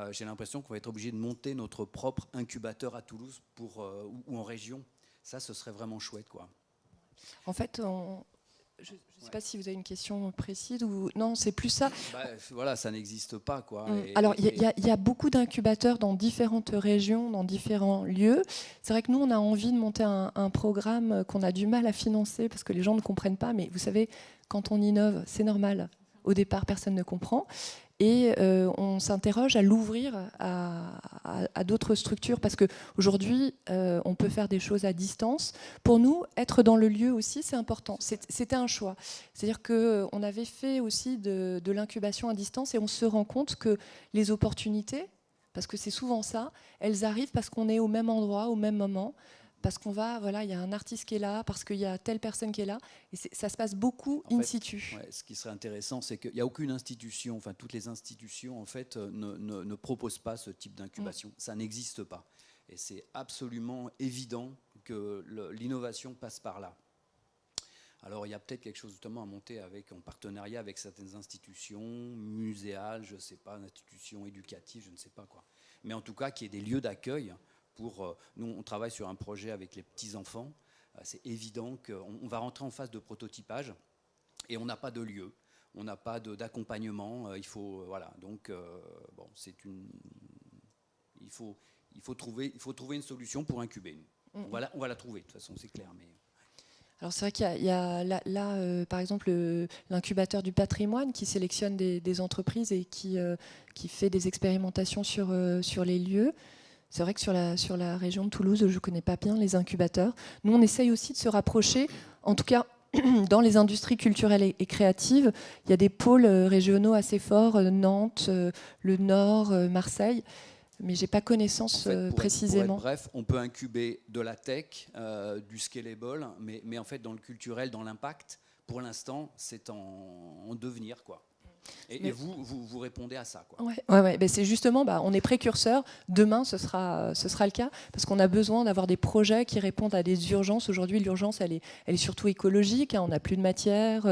J'ai l'impression qu'on va être obligé de monter notre propre incubateur à Toulouse ou en région. Ça, ce serait vraiment chouette, quoi. En fait, je ne sais pas si vous avez une question précise ou non, c'est plus ça. Voilà, ça n'existe pas, quoi. Alors, il y a beaucoup d'incubateurs dans différentes régions, dans différents lieux. C'est vrai que nous, on a envie de monter un programme qu'on a du mal à financer parce que les gens ne comprennent pas. Mais vous savez, quand on innove, c'est normal. Au départ, personne ne comprend. Et on s'interroge à l'ouvrir à d'autres structures parce qu'aujourd'hui, on peut faire des choses à distance. Pour nous, être dans le lieu aussi, c'est important. C'était un choix. C'est-à-dire qu'on avait fait aussi de l'incubation à distance et on se rend compte que les opportunités, parce que c'est souvent ça, elles arrivent parce qu'on est au même endroit, au même moment, parce qu'on va, voilà, il y a un artiste qui est là, parce qu'il y a telle personne qui est là, et ça se passe beaucoup En in fait, situ. Ouais, ce qui serait intéressant, c'est qu'il n'y a aucune institution, enfin toutes les institutions en fait ne proposent pas ce type d'incubation. Ça n'existe pas. Et c'est absolument évident que l'innovation passe par là. Alors il y a peut-être quelque chose justement à monter en partenariat avec certaines institutions, muséales, je ne sais pas, institutions éducatives, je ne sais pas quoi. Mais en tout cas, qu'il y ait des lieux d'accueil pour... nous, on travaille sur un projet avec les petits-enfants. C'est évident qu'on va rentrer en phase de prototypage et on n'a pas de lieu, on n'a pas d'accompagnement. Il faut... voilà, donc, bon, il faut trouver une solution pour incuber. On va la trouver, de toute façon, c'est clair. Mais... Alors c'est vrai qu'il y a là, par exemple, l'incubateur du patrimoine qui sélectionne des entreprises et qui fait des expérimentations sur les lieux. C'est vrai que sur la région de Toulouse, je ne connais pas bien les incubateurs. Nous, on essaye aussi de se rapprocher, en tout cas dans les industries culturelles et créatives. Il y a des pôles régionaux assez forts, Nantes, le Nord, Marseille. Mais je n'ai pas connaissance précisément. Pour être bref, on peut incuber de la tech, du scalable, mais en fait, dans le culturel, dans l'impact, pour l'instant, c'est en devenir, quoi. Et vous répondez à ça, quoi. Ouais. Ben c'est justement, on est précurseur. Demain, ce sera le cas, parce qu'on a besoin d'avoir des projets qui répondent à des urgences. Aujourd'hui, l'urgence, elle est surtout écologique. On n'a plus de matière,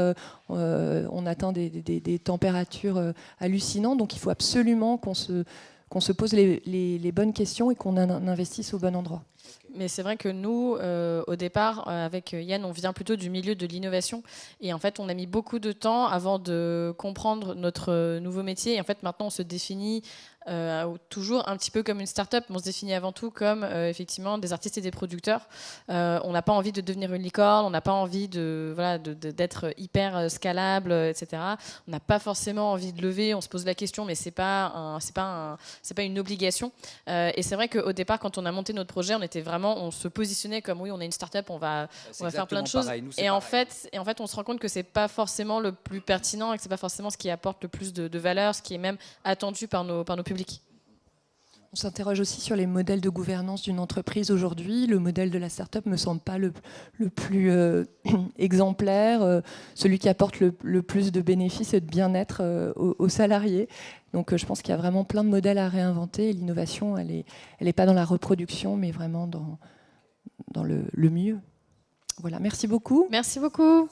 on atteint des températures hallucinantes. Donc, il faut absolument qu'on se pose les bonnes questions et qu'on investisse au bon endroit. Mais c'est vrai que nous, au départ, avec Yann, on vient plutôt du milieu de l'innovation. Et en fait, on a mis beaucoup de temps avant de comprendre notre nouveau métier. Et en fait, maintenant, on se définit toujours un petit peu comme une start-up. On se définit avant tout comme effectivement des artistes et des producteurs. On n'a pas envie de devenir une licorne, on n'a pas envie d'être hyper scalable, etc. On n'a pas forcément envie de lever. On se pose la question, mais c'est pas une obligation. Et c'est vrai qu'au départ, quand on a monté notre projet, on se positionnait comme oui, on est une start-up, on va faire plein de choses. Pareil. Nous, et en fait, on se rend compte que c'est pas forcément le plus pertinent et que c'est pas forcément ce qui apporte le plus de valeur, ce qui est même attendu par nos publics. On s'interroge aussi sur les modèles de gouvernance d'une entreprise aujourd'hui. Le modèle de la start-up ne me semble pas le plus exemplaire, celui qui apporte le plus de bénéfices et de bien-être aux salariés. Donc je pense qu'il y a vraiment plein de modèles à réinventer. Et l'innovation, elle est pas dans la reproduction, mais vraiment dans le mieux. Voilà, merci beaucoup. Merci beaucoup.